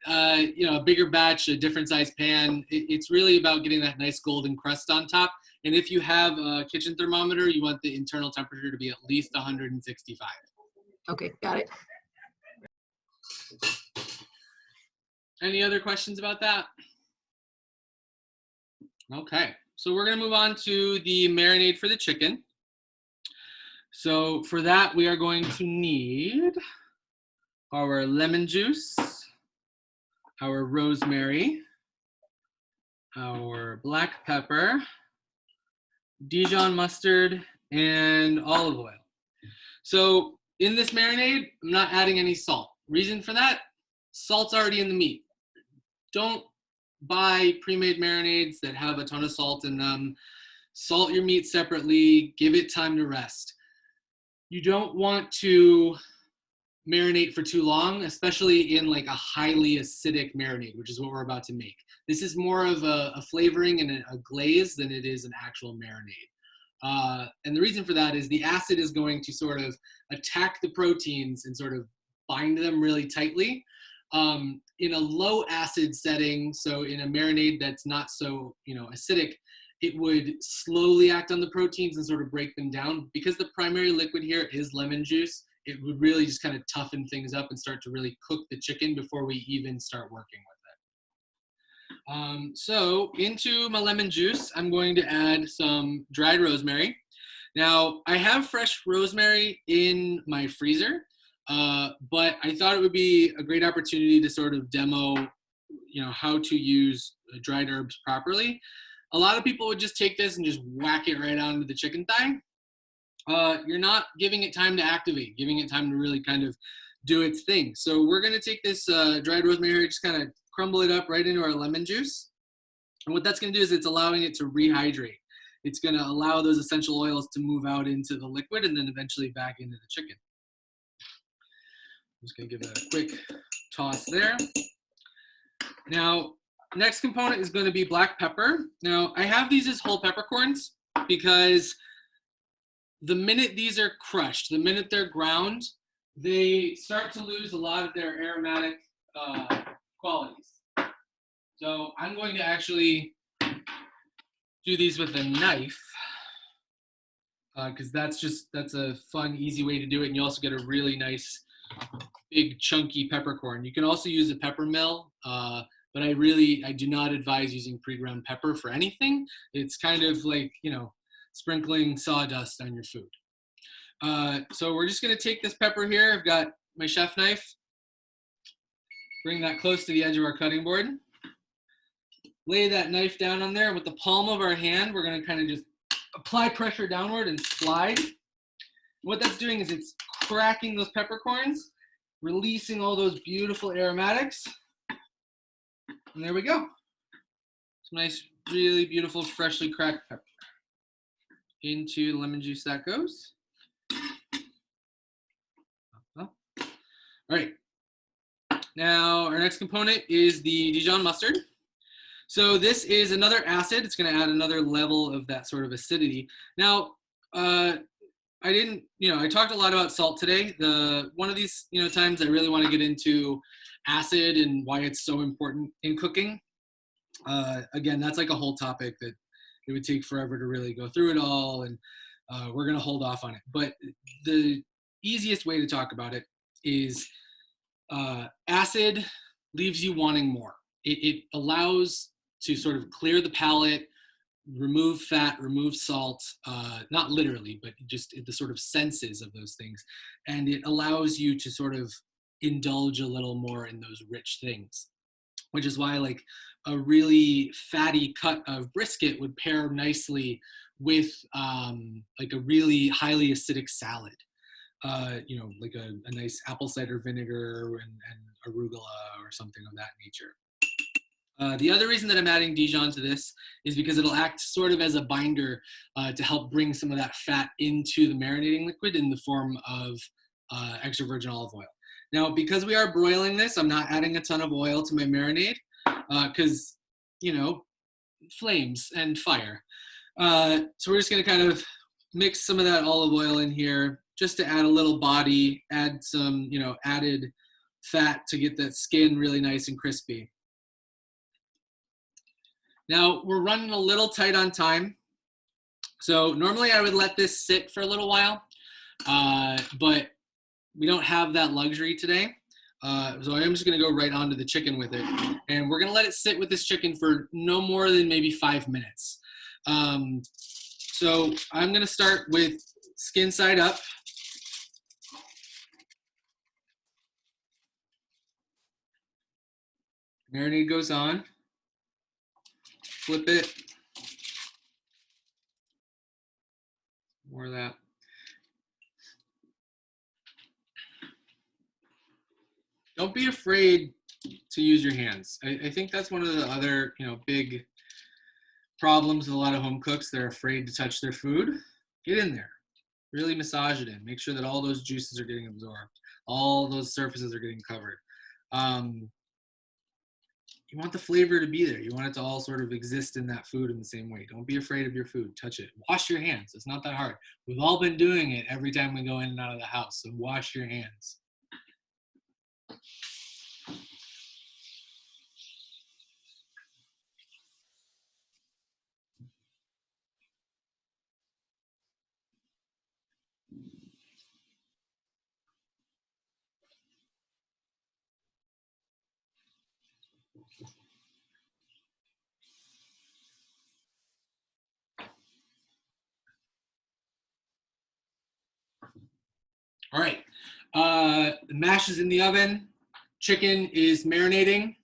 you know, a bigger batch, a different size pan. It's really about getting that nice golden crust on top. And if you have a kitchen thermometer, you want the internal temperature to be at least 165. Okay, got it. Any other questions about that? Okay, so we're gonna move on to the marinade for the chicken. So for that, we are going to need our lemon juice, our rosemary, our black pepper, Dijon mustard, and olive oil. So in this marinade, I'm not adding any salt. Reason for that, salt's already in the meat. Don't buy pre-made marinades that have a ton of salt in them. Salt your meat separately, give it time to rest. You don't want to marinate for too long, especially in like a highly acidic marinade, which is what we're about to make. This is more of a flavoring and a glaze than it is an actual marinade. And the reason for that is the acid is going to sort of attack the proteins and sort of bind them really tightly. In a low acid setting, so in a marinade that's not so, you know, acidic, it would slowly act on the proteins and sort of break them down. Because the primary liquid here is lemon juice, it would really just kind of toughen things up and start to really cook the chicken before we even start working with it. So into my lemon juice, I'm going to add some dried rosemary. Now, I have fresh rosemary in my freezer, but I thought it would be a great opportunity to sort of demo, you know, how to use dried herbs properly. A lot of people would just take this and just whack it right onto the chicken thigh. You're not giving it time to activate, giving it time to really kind of do its thing. So we're going to take this dried rosemary, just kind of crumble it up right into our lemon juice. And what that's going to do is it's allowing it to rehydrate. It's going to allow those essential oils to move out into the liquid and then eventually back into the chicken. I'm just going to give it a quick toss there. Now, next component is going to be black pepper. Now, I have these as whole peppercorns because the minute these are crushed, the minute they're ground, they start to lose a lot of their aromatic qualities. So I'm going to actually do these with a knife because that's a fun, easy way to do it. And you also get a really nice, big, chunky peppercorn. You can also use a pepper mill, but I do not advise using pre-ground pepper for anything. It's kind of like, you know, sprinkling sawdust on your food. So we're just going to take this pepper here. I've got my chef knife. Bring that close to the edge of our cutting board. Lay that knife down on there. And with the palm of our hand, we're going to kind of just apply pressure downward and slide. What that's doing is it's cracking those peppercorns, releasing all those beautiful aromatics. And there we go. Some nice, really beautiful, freshly cracked pepper. Into the lemon juice that goes. All right. Now, our next component is the Dijon mustard. So this is another acid. It's going to add another level of that sort of acidity. Now, I talked a lot about salt today. One of these, times I really want to get into acid and why it's so important in cooking. Again, that's like a whole topic that it would take forever to really go through it all, and we're going to hold off on it. But the easiest way to talk about it is acid leaves you wanting more. It allows to sort of clear the palate, remove fat, remove salt, not literally, but just the sort of senses of those things. And it allows you to sort of indulge a little more in those rich things, which is why like a really fatty cut of brisket would pair nicely with like a really highly acidic salad. Like a nice apple cider vinegar and arugula or something of that nature. The other reason that I'm adding Dijon to this is because it'll act sort of as a binder to help bring some of that fat into the marinating liquid in the form of extra virgin olive oil. Now, because we are broiling this, I'm not adding a ton of oil to my marinade because, flames and fire. So we're just going to kind of mix some of that olive oil in here just to add a little body, add some, added fat to get that skin really nice and crispy. Now, we're running a little tight on time. So normally I would let this sit for a little while, but we don't have that luxury today. So I'm just going to go right onto the chicken with it. And we're going to let it sit with this chicken for no more than maybe 5 minutes. So I'm going to start with skin side up. Marinade goes on. Flip it. More of that. Don't be afraid to use your hands. I think that's one of the other, big problems with a lot of home cooks. They're afraid to touch their food. Get in there. Really massage it in. Make sure that all those juices are getting absorbed. All those surfaces are getting covered. You want the flavor to be there. You want it to all sort of exist in that food in the same way. Don't be afraid of your food. Touch it. Wash your hands. It's not that hard. We've all been doing it every time we go in and out of the house. So wash your hands. All right, the mash is in the oven. Chicken is marinating.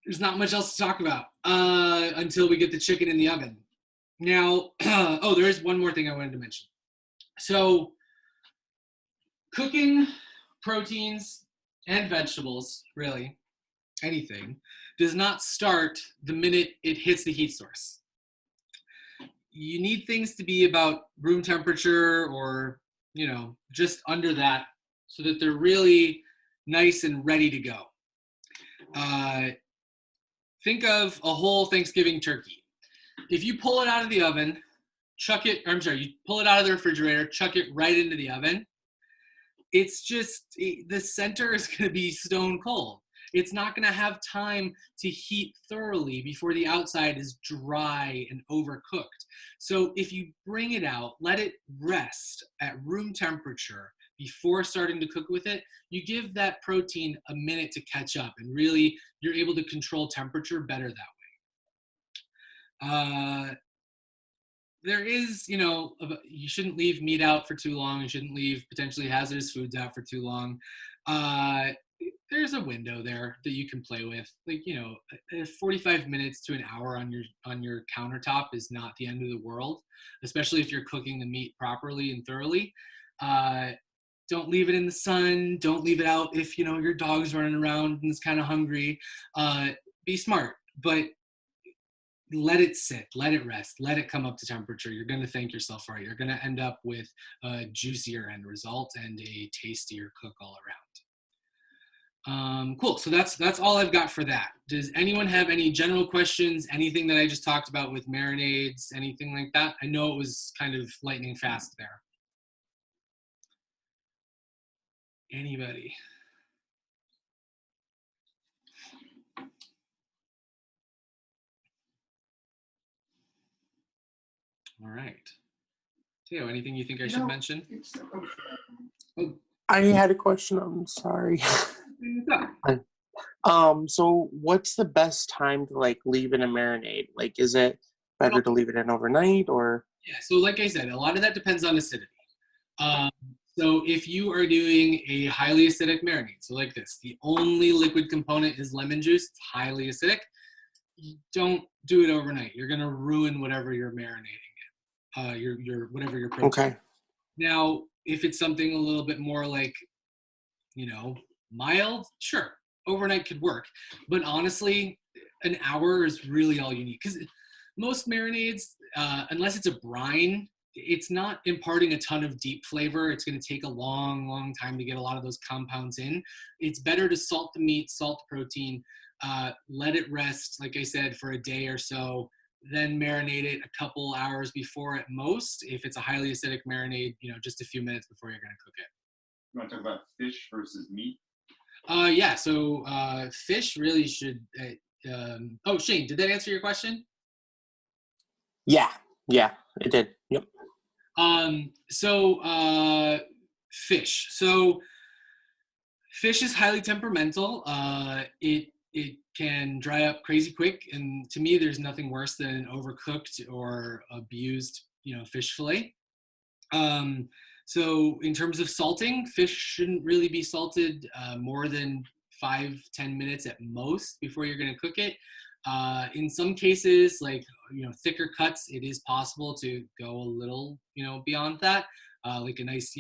There's not much else to talk about until we get the chicken in the oven. Now, there is one more thing I wanted to mention. So cooking proteins and vegetables, really, anything, does not start the minute it hits the heat source. You need things to be about room temperature or, just under that so that they're really nice and ready to go. Think of a whole Thanksgiving turkey. If you pull it out of the oven, you pull it out of the refrigerator, chuck it right into the oven, it's just, the center is going to be stone cold. It's not going to have time to heat thoroughly before the outside is dry and overcooked. So if you bring it out, let it rest at room temperature before starting to cook with it, you give that protein a minute to catch up, and really you're able to control temperature better that way. There is, you shouldn't leave meat out for too long. You shouldn't leave potentially hazardous foods out for too long. There's a window there that you can play with. 45 minutes to an hour on your countertop is not the end of the world, especially if you're cooking the meat properly and thoroughly. Don't leave it in the sun. Don't leave it out if, your dog's running around and is kind of hungry. Be smart, but let it sit, let it rest, let it come up to temperature. You're going to thank yourself for it. You're going to end up with a juicier end result and a tastier cook all around. Cool. So that's all I've got for that. Does anyone have any general questions? Anything that I just talked about with marinades, anything like that? I know it was kind of lightning fast there. Anybody? All right. Theo, anything you think I should mention? I had a question. I'm sorry. So what's the best time to like leave in a marinade? Like, is it better to leave it in overnight or? Yeah, so like I said, a lot of that depends on acidity. So if you are doing a highly acidic marinade, so like this, the only liquid component is lemon juice, it's highly acidic, don't do it overnight. You're gonna ruin whatever you're marinating it, your whatever your protein. Okay. Now, if it's something a little bit more like, mild, sure, overnight could work. But honestly, an hour is really all you need, because most marinades, unless it's a brine, it's not imparting a ton of deep flavor. It's going to take a long, long time to get a lot of those compounds in. It's better to salt the meat, salt the protein, let it rest, like I said, for a day or so, then marinate it a couple hours before at most. If it's a highly acidic marinade, just a few minutes before you're going to cook it. You want to talk about fish versus meat? Yeah, so fish really should, Shane, did that answer your question? Yeah, it did. Yep. Fish. So fish is highly temperamental. It can dry up crazy quick, and to me, there's nothing worse than an overcooked or abused, fish fillet. So in terms of salting, fish shouldn't really be salted more than 5-10 minutes at most before you're going to cook it. In some cases, like, thicker cuts, it is possible to go a little, beyond that. Like a nice,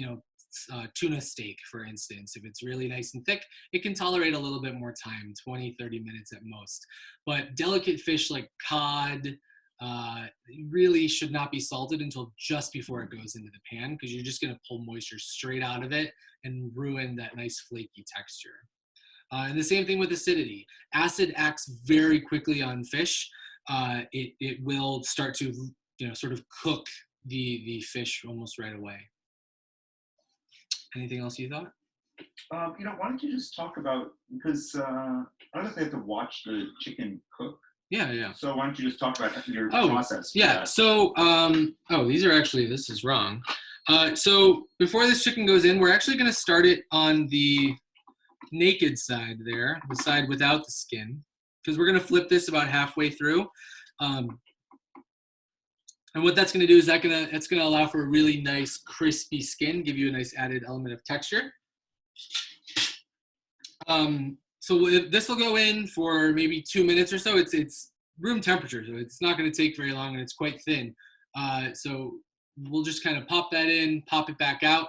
tuna steak, for instance. If it's really nice and thick, it can tolerate a little bit more time, 20-30 minutes at most. But delicate fish like cod really should not be salted until just before it goes into the pan, because you're just going to pull moisture straight out of it and ruin that nice flaky texture. And the same thing with acidity. Acid acts very quickly on fish. It will start to, sort of cook the fish almost right away. Anything else you thought? Why don't you just talk about, because I don't know if they have to watch the chicken cook. Yeah. So why don't you just talk about your process? Yeah. So, this is wrong. So before this chicken goes in, we're actually going to start it on the naked side there, the side without the skin, because we're going to flip this about halfway through. And what that's going to do is it's going to allow for a really nice crispy skin, give you a nice added element of texture. So this will go in for maybe 2 minutes or so. It's room temperature, so it's not going to take very long, and it's quite thin. So we'll just kind of pop that in, pop it back out,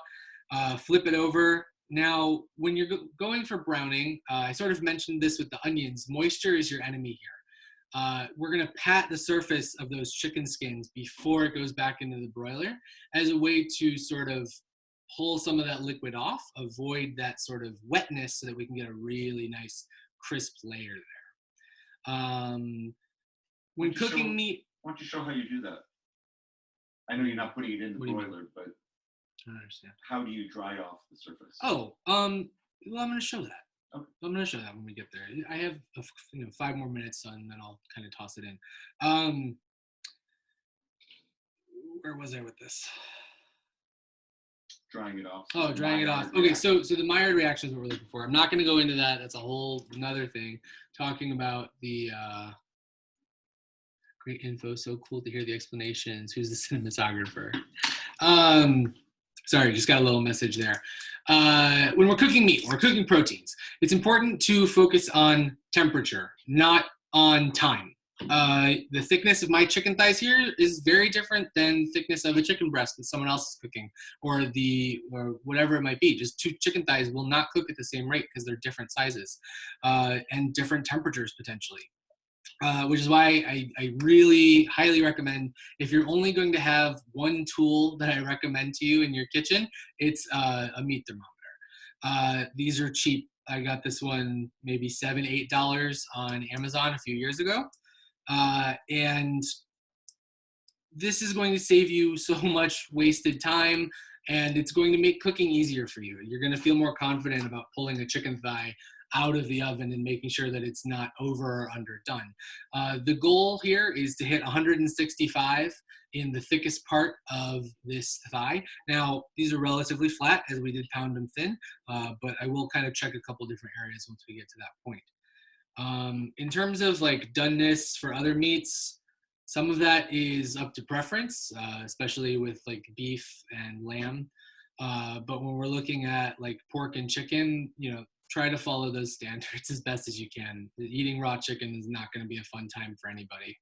flip it over. Now, when you're going for browning, I sort of mentioned this with the onions. Moisture is your enemy here. We're going to pat the surface of those chicken skins before it goes back into the broiler as a way to sort of pull some of that liquid off, avoid that sort of wetness, so that we can get a really nice crisp layer there. When cooking meat... Why don't you show how you do that? I know you're not putting it in the broiler, but I don't understand. How do you dry off the surface? Well, I'm going to show that. Okay. I'm going to show that when we get there. I have 5 more minutes, and then I'll kind of toss it in. Where was I with this? Drying it off. Oh, drying it off. Okay, so the Maillard reaction is what we're looking for. I'm not going to go into that. That's a whole another thing. Talking about the great info. So cool to hear the explanations. Who's the cinematographer? Sorry, just got a little message there. When we're cooking meat, we're cooking proteins, it's important to focus on temperature, not on time. The thickness of my chicken thighs here is very different than thickness of a chicken breast that someone else is cooking, or whatever it might be. Just 2 chicken thighs will not cook at the same rate because they're different sizes and different temperatures potentially. Which is why I really highly recommend, if you're only going to have one tool that I recommend to you in your kitchen, it's a meat thermometer. These are cheap. I got this one maybe $7-8 on Amazon a few years ago. And this is going to save you so much wasted time. and it's going to make cooking easier for you. You're going to feel more confident about pulling a chicken thigh out of the oven and making sure that it's not over or underdone. The goal here is to hit 165 in the thickest part of this thigh. Now, these are relatively flat as we did pound them thin, but I will kind of check a couple different areas once we get to that point. In terms of like doneness for other meats, some of that is up to preference, especially with like beef and lamb. But when we're looking at like pork and chicken, you know, try to follow those standards as best as you can. Eating raw chicken is not going to be a fun time for anybody.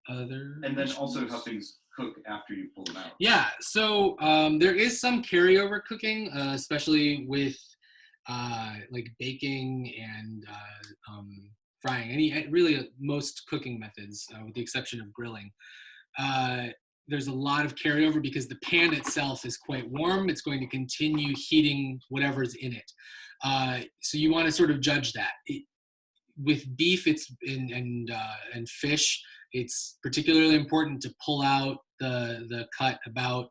And then also how things cook after you pull them out. Yeah, so there is some carryover cooking, especially with like baking and frying. Really most cooking methods, with the exception of grilling. There's a lot of carryover because the pan itself is quite warm. It's going to continue heating whatever's in it. So you want to sort of judge that. With beef, and fish, it's particularly important to pull out the cut about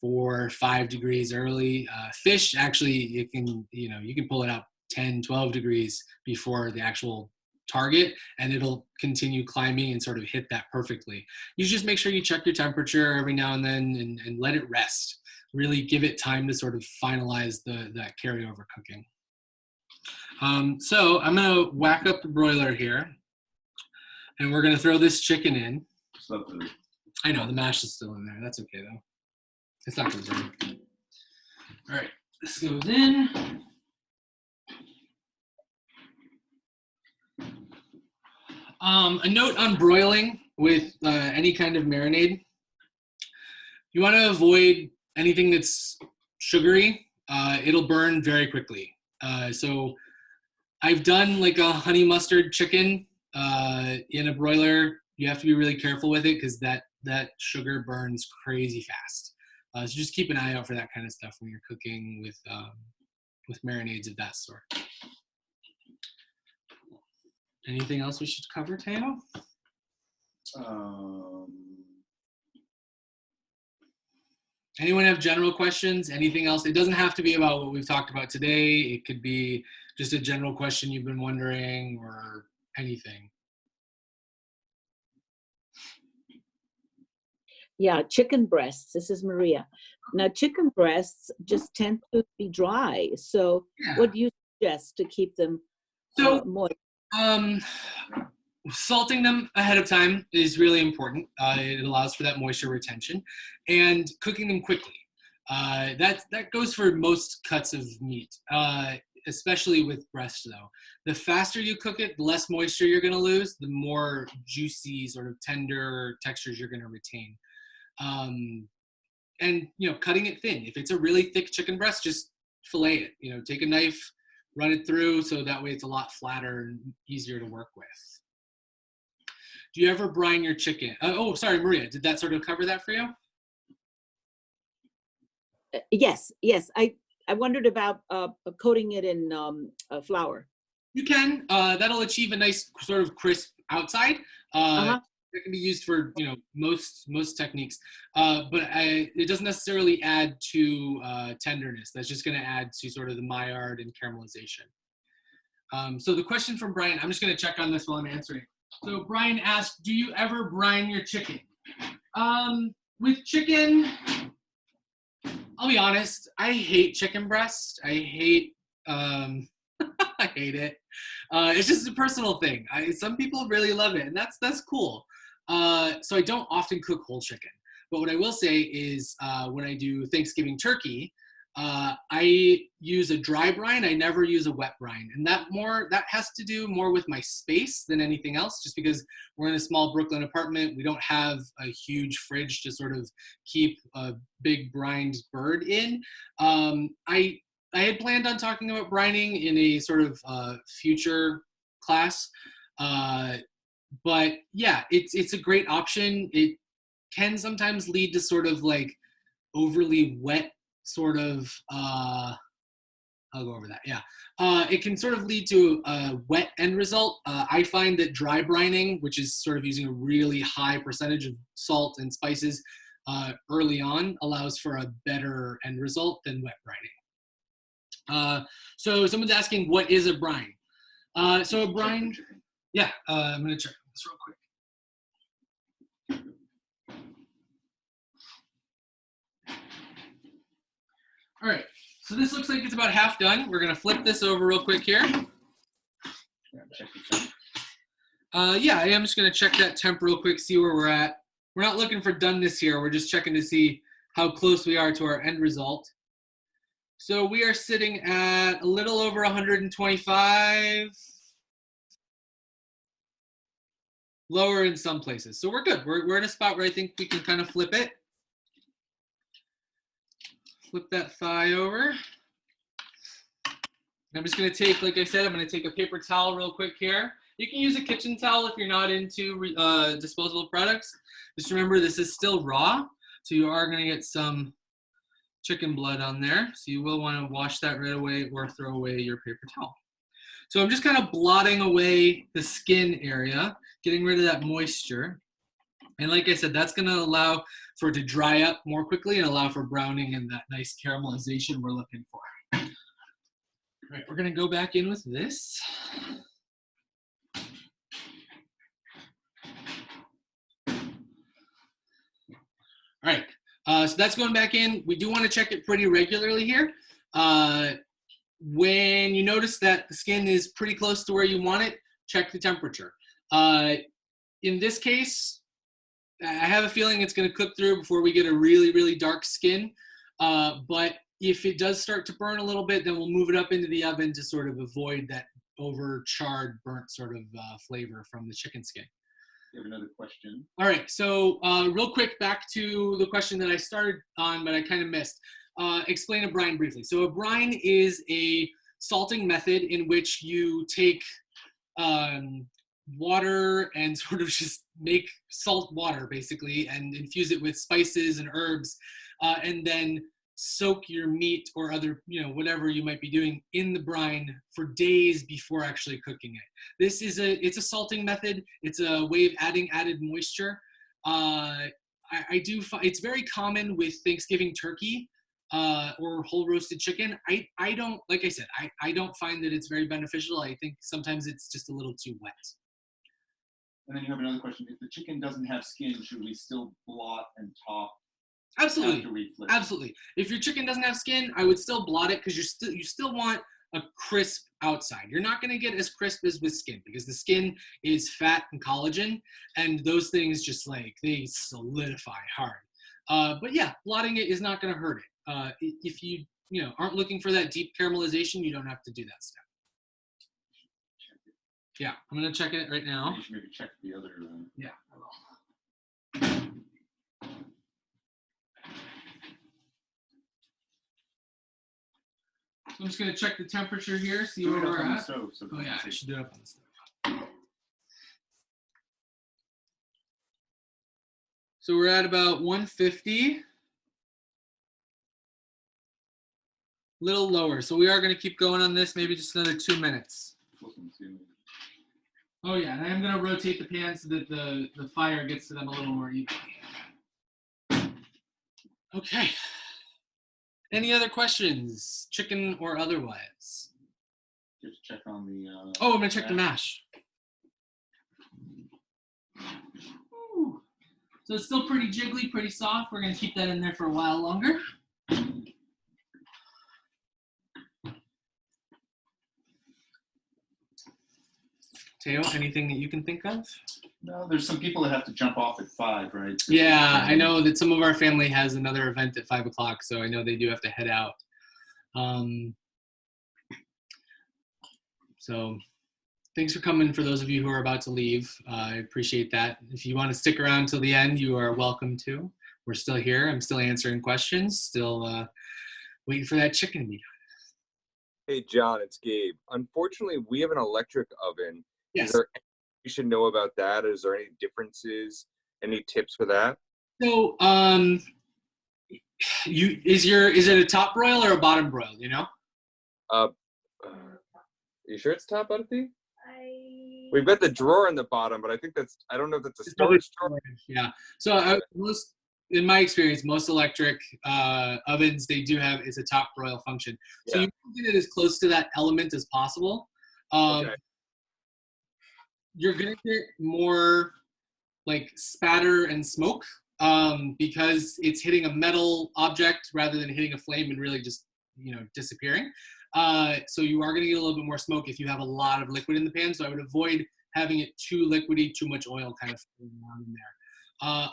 4 or 5 degrees early. Fish, actually, you can pull it out 10, 12 degrees before the actual target, and it'll continue climbing and sort of hit that perfectly. You just make sure you check your temperature every now and then and let it rest. Really give it time to sort of finalize that carryover cooking. So I'm gonna whack up the broiler here, and we're gonna throw this chicken in. I know the mash is still in there. That's okay though. It's not gonna burn. All right, this goes in. A note on broiling with any kind of marinade. You want to avoid anything that's sugary. It'll burn very quickly. So I've done like a honey mustard chicken in a broiler. You have to be really careful with it because that sugar burns crazy fast. So just keep an eye out for that kind of stuff when you're cooking with marinades of that sort. Anything else we should cover, Teo? Anyone have general questions? Anything else? It doesn't have to be about what we've talked about today. It could be just a general question you've been wondering or anything. Yeah, chicken breasts. This is Maria. Now, chicken breasts just tend to be dry. So Yeah. what do you suggest to keep them moist? Salting them ahead of time is really important. It allows for that moisture retention, and cooking them quickly. That goes for most cuts of meat, especially with breast though. The faster you cook it, the less moisture you're going to lose, the more juicy, sort of tender textures you're going to retain. And cutting it thin. If it's a really thick chicken breast, just fillet it. Take a knife, run it through so that way it's a lot flatter and easier to work with. Do you ever brine your chicken? Oh, sorry, Maria, did that sort of cover that for you? Yes. I wondered about coating it in flour. You can. That'll achieve a nice sort of crisp outside. It can be used for most techniques, but it doesn't necessarily add to tenderness. That's just going to add to sort of the Maillard and caramelization. So the question from Brian, I'm just going to check on this while I'm answering. So Brian asked, do you ever brine your chicken? With chicken, I'll be honest, I hate chicken breast. I hate I hate it. It's just a personal thing. Some people really love it, and that's cool. So I don't often cook whole chicken. But what I will say is when I do Thanksgiving turkey, I use a dry brine. I never use a wet brine. And that has to do more with my space than anything else, just because we're in a small Brooklyn apartment. We don't have a huge fridge to sort of keep a big brined bird in. I had planned on talking about brining in a sort of future class. But yeah, it's a great option. It can sometimes lead to sort of like overly wet sort of, I'll go over that, yeah. It can sort of lead to a wet end result. I find that dry brining, which is sort of using a really high percentage of salt and spices, early on allows for a better end result than wet brining. So someone's asking, what is a brine? So a brine, yeah, I'm gonna check this real quick. All right, so this looks like it's about half done. We're gonna flip this over real quick here. Yeah, I am just gonna check that temp real quick, see where we're at. We're not looking for doneness here. We're just checking to see how close we are to our end result. So we are sitting at a little over 125. Lower in some places. So we're good. We're in a spot where I think we can kind of flip it. Flip that thigh over. I'm just going to take, like I said, I'm going to take a paper towel real quick here. You can use a kitchen towel if you're not into disposable products. Just remember, this is still raw, so you are going to get some chicken blood on there. So you will want to wash that right away or throw away your paper towel. So I'm just kind of blotting away the skin area, getting rid of that moisture. And like I said, that's going to allow for it to dry up more quickly and allow for browning and that nice caramelization we're looking for. All right, we're going to go back in with this. All right, so that's going back in. We do want to check it pretty regularly here. When you notice that the skin is pretty close to where you want it, check the temperature. In this case, I have a feeling it's going to cook through before we get a really, really dark skin. But if it does start to burn a little bit, then we'll move it up into the oven to sort of avoid that over-charred, burnt sort of flavor from the chicken skin. You have another question. All right, so real quick, back to the question that I started on, but I kind of missed. Explain a brine briefly. So a brine is a salting method in which you take water and sort of just make salt water, basically, and infuse it with spices and herbs, and then soak your meat or other, whatever you might be doing in the brine for days before actually cooking it. It's a salting method. It's a way of adding added moisture. I do find it's very common with Thanksgiving turkey or whole roasted chicken. I don't, like I said, I don't find that it's very beneficial. I think sometimes it's just a little too wet. And then you have another question. If the chicken doesn't have skin, should we still blot and top? Absolutely. Absolutely. If your chicken doesn't have skin, I would still blot it because you still want a crisp outside. You're not going to get as crisp as with skin because the skin is fat and collagen, and those things just they solidify hard. But yeah, blotting it is not going to hurt it. If you aren't looking for that deep caramelization, you don't have to do that step. Yeah, I'm going to check it right now. You should maybe check the other. Yeah, I will. So I'm just going to check the temperature here, see where we're at. Stove, so oh yeah, I should do it up on the stove. So we're at about 150. A little lower. So we are going to keep going on this, maybe just another 2 minutes. Oh yeah, and I'm going to rotate the pan so that the fire gets to them a little more evenly. Okay. Any other questions, chicken or otherwise? Just check on the. I'm going to check the mash. Ooh. So it's still pretty jiggly, pretty soft. We're going to keep that in there for a while longer. Teo, anything that you can think of? No, there's some people that have to jump off at 5, right? Yeah, I know that some of our family has another event at 5 o'clock, so I know they do have to head out. So thanks for coming for those of you who are about to leave. I appreciate that. If you want to stick around till the end, you are welcome to. We're still here. I'm still answering questions, still waiting for that chicken to be done. Hey, John, it's Gabe. Unfortunately, we have an electric oven. Yes. Is there anything you should know about that? Is there any differences? Any tips for that? So, is it a top broil or a bottom broil? You know? You sure it's top, Auntie? We've got the drawer in the bottom, but I think I don't know if that's a storage drawer. Yeah. So in my experience, most electric ovens, they do have, it's a top broil function. So you want to get it as close to that element as possible. Okay. You're going to get more like spatter and smoke because it's hitting a metal object rather than hitting a flame and really just, disappearing. So you are going to get a little bit more smoke if you have a lot of liquid in the pan. So I would avoid having it too liquidy, too much oil kind of around in there.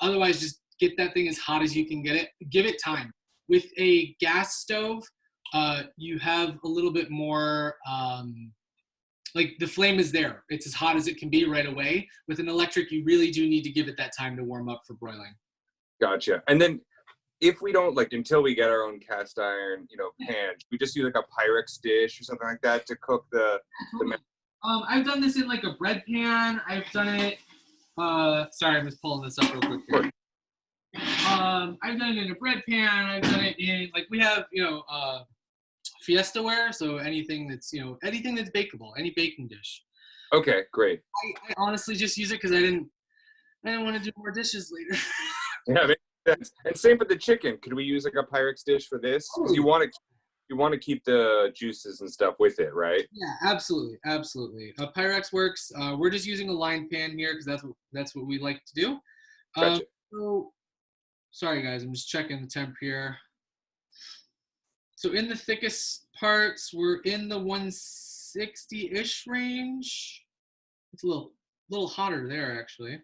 Otherwise, just get that thing as hot as you can get it. Give it time. With a gas stove, you have a little bit more, like the flame is there. It's as hot as it can be right away. With an electric, you really do need to give it that time to warm up for broiling. Gotcha. And then if we don't, like, until we get our own cast iron, pan, we just use like a Pyrex dish or something like that to cook the I've done this in like a bread pan. I've done it, sorry, I'm just pulling this up real quick here. I've done it in a bread pan. I've done it in, like, we have, Fiesta ware, so anything that's, anything that's bakeable, any baking dish. Okay, great. I honestly just use it because I didn't want to do more dishes later. Yeah, makes sense. And same for the chicken. Could we use like a Pyrex dish for this? Because you want to keep the juices and stuff with it, right? Yeah, absolutely. Pyrex works. We're just using a lined pan here because that's what we like to do. Gotcha. So, sorry guys, I'm just checking the temp here. So in the thickest parts, we're in the 160-ish range. It's a little hotter there, actually.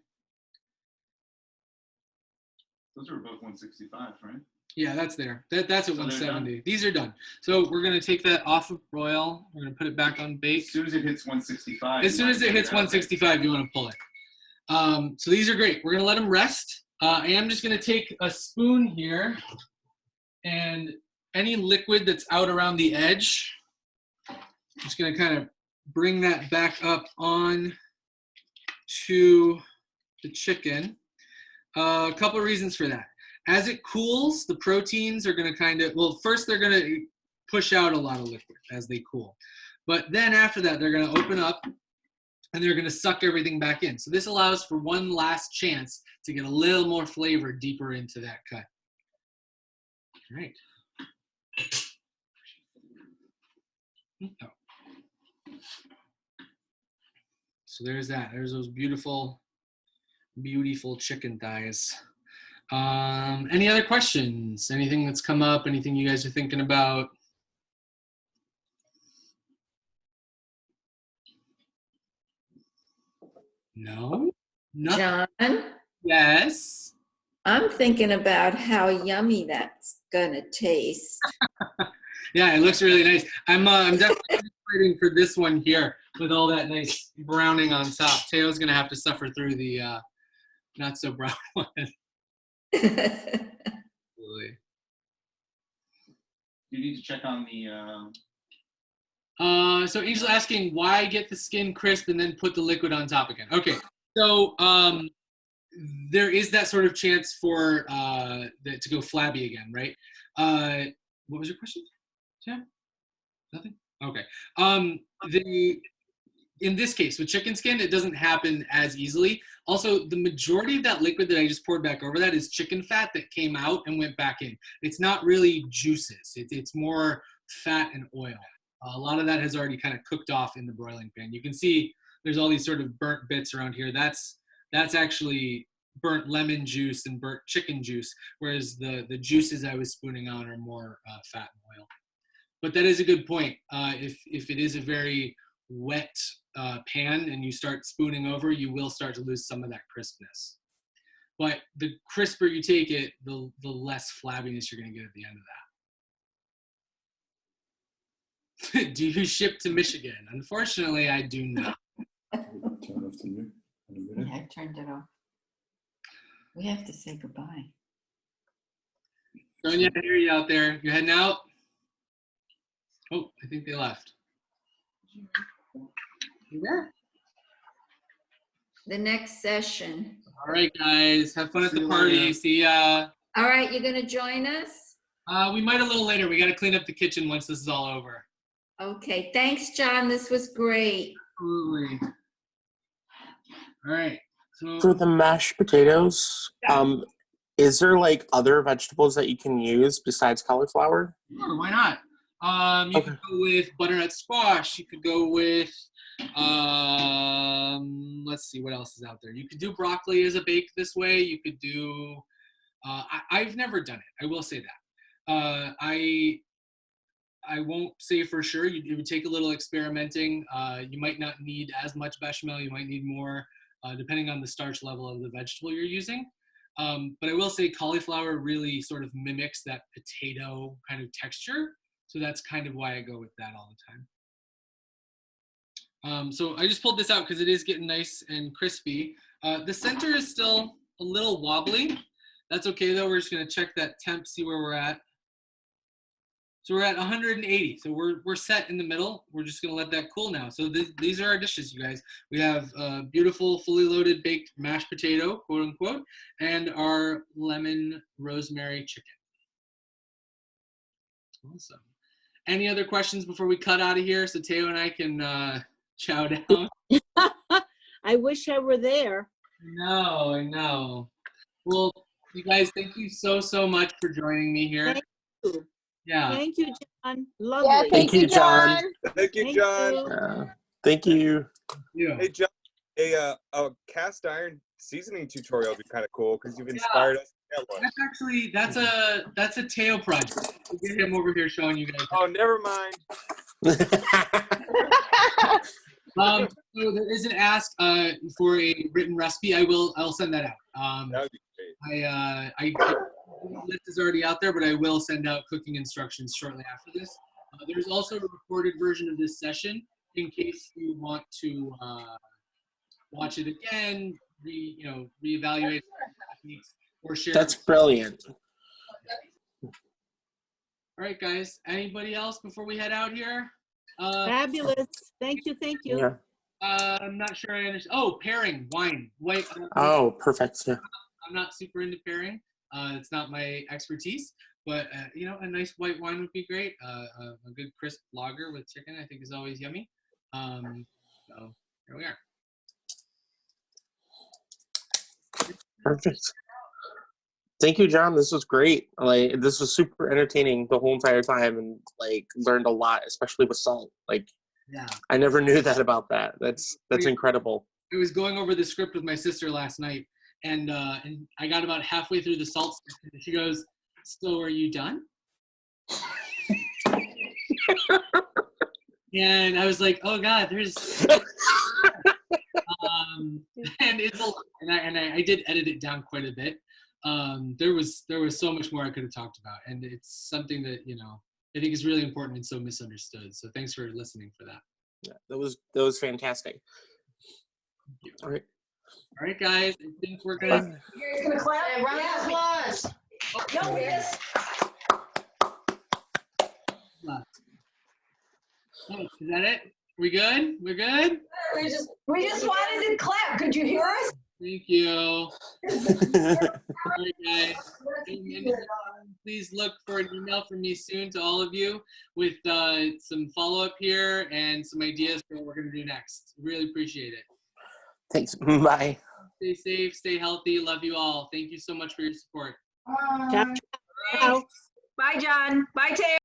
Those are both 165, right? Yeah, that's there. That's at So 170. These are done. So we're going to take that off of broil. We're going to put it back on bake. As soon as it hits 165. As soon as it hits 165, you want to pull it. So these are great. We're going to let them rest. I am just going to take a spoon here and any liquid that's out around the edge, I'm just going to kind of bring that back up on to the chicken. A couple of reasons for that. As it cools, the proteins are going to first they're going to push out a lot of liquid as they cool. But then after that, they're going to open up and they're going to suck everything back in. So this allows for one last chance to get a little more flavor deeper into that cut. All right. Oh. So there's that. There's those beautiful chicken thighs. Any other questions? Anything that's come up? Anything you guys are thinking about? No? Nothing. John, Yes? I'm thinking about how yummy that's gonna taste. Yeah, it looks really nice. I'm definitely waiting for this one here with all that nice browning on top. Teo's gonna have to suffer through the not so brown one. Absolutely. You need to check on the. So Angel's asking why get the skin crisp and then put the liquid on top again. Okay, so there is that sort of chance for that to go flabby again, right? What was your question? Yeah, nothing. Okay. In this case with chicken skin, it doesn't happen as easily. Also, the majority of that liquid that I just poured back over that is chicken fat that came out and went back in. It's not really juices. It's more fat and oil. A lot of that has already kind of cooked off in the broiling pan. You can see there's all these sort of burnt bits around here. That's actually burnt lemon juice and burnt chicken juice, whereas the juices I was spooning on are more fat and oil. But that is a good point. If it is a very wet pan and you start spooning over, you will start to lose some of that crispness. But the crisper you take it, the less flabbiness you're going to get at the end of that. Do you ship to Michigan? Unfortunately, I do not. Turn off the mute. Yeah, I turned it off. We have to say goodbye. Sonia, I hear you out there. You heading out? Oh, I think they left. You there? The next session. All right, guys. Have fun at See the you party. later. See ya. All right, you're gonna join us? We might a little later. We got to clean up the kitchen once this is all over. Okay, thanks, John. This was great. Absolutely. All right. So For the mashed potatoes, Is there like other vegetables that you can use besides cauliflower? Sure, why not? You Okay. could go with butternut squash. You could go with, let's see, what else is out there? You could do broccoli as a bake this way. You could do, I've never done it. I will say that. I won't say for sure. It would take a little experimenting. You might not need as much bechamel. You might need more, depending on the starch level of the vegetable you're using. But I will say cauliflower really sort of mimics that potato kind of texture. So that's kind of why I go with that all the time. So I just pulled this out because it is getting nice and crispy. The center is still a little wobbly. That's okay though. We're just gonna check that temp, see where we're at. So we're at 180. So we're set in the middle. We're just gonna let that cool now. So these are our dishes, you guys. We have beautiful, fully loaded baked mashed potato, quote unquote, and our lemon rosemary chicken. Awesome. Any other questions before we cut out of here so Teo and I can chow down? I wish I were there. No, I know. Well, you guys, thank you so much for joining me here. Thank you. Yeah. Thank you, John. Lovely. Yeah, Thank you, John. Thank you, Thank John. you. Thank you. Yeah. Hey, John, a cast iron seasoning tutorial would be kind of cool because you've inspired us to get one. That's actually that's a Teo project. We'll get him over here showing you guys. Oh, never mind. So there is an ask for a written recipe. I'll send that out. That would be great. The list is already out there, but I will send out cooking instructions shortly after this. There's also a recorded version of this session in case you want to watch it again, reevaluate techniques, or share. That's brilliant. All right, guys. Anybody else before we head out here? Fabulous. Thank you. Thank you. Yeah. I'm not sure I understand. Oh, pairing wine. White. Oh, perfect. Yeah. I'm not super into pairing. It's not my expertise, but a nice white wine would be great. A good crisp lager with chicken, I think, is always yummy. So here we are. Perfect. Thank you, John. This was great. Like, this was super entertaining the whole entire time, and like learned a lot, especially with salt. Like, Yeah. I never knew that about that. That's incredible. I was going over the script with my sister last night, and I got about halfway through the salt section, and she goes, "So are you done?" And I was like, "Oh God, there's." And it's a lot, and I did edit it down quite a bit. There was so much more I could have talked about, and it's something that I think is really important and so misunderstood. So thanks for listening for that. Yeah, that was fantastic. All right, guys. I think we're gonna. You guys gonna clap? Round of applause. No, we just. Oh, is that it? We good? We're good? We just wanted to clap. Could you hear us? Thank you. All right, guys. Please look for an email from me soon to all of you with some follow-up here and some ideas for what we're going to do next. Really appreciate it. Thanks. Bye. Stay safe, stay healthy. Love you all. Thank you so much for your support. Ciao. Bye, John. Bye, Taylor.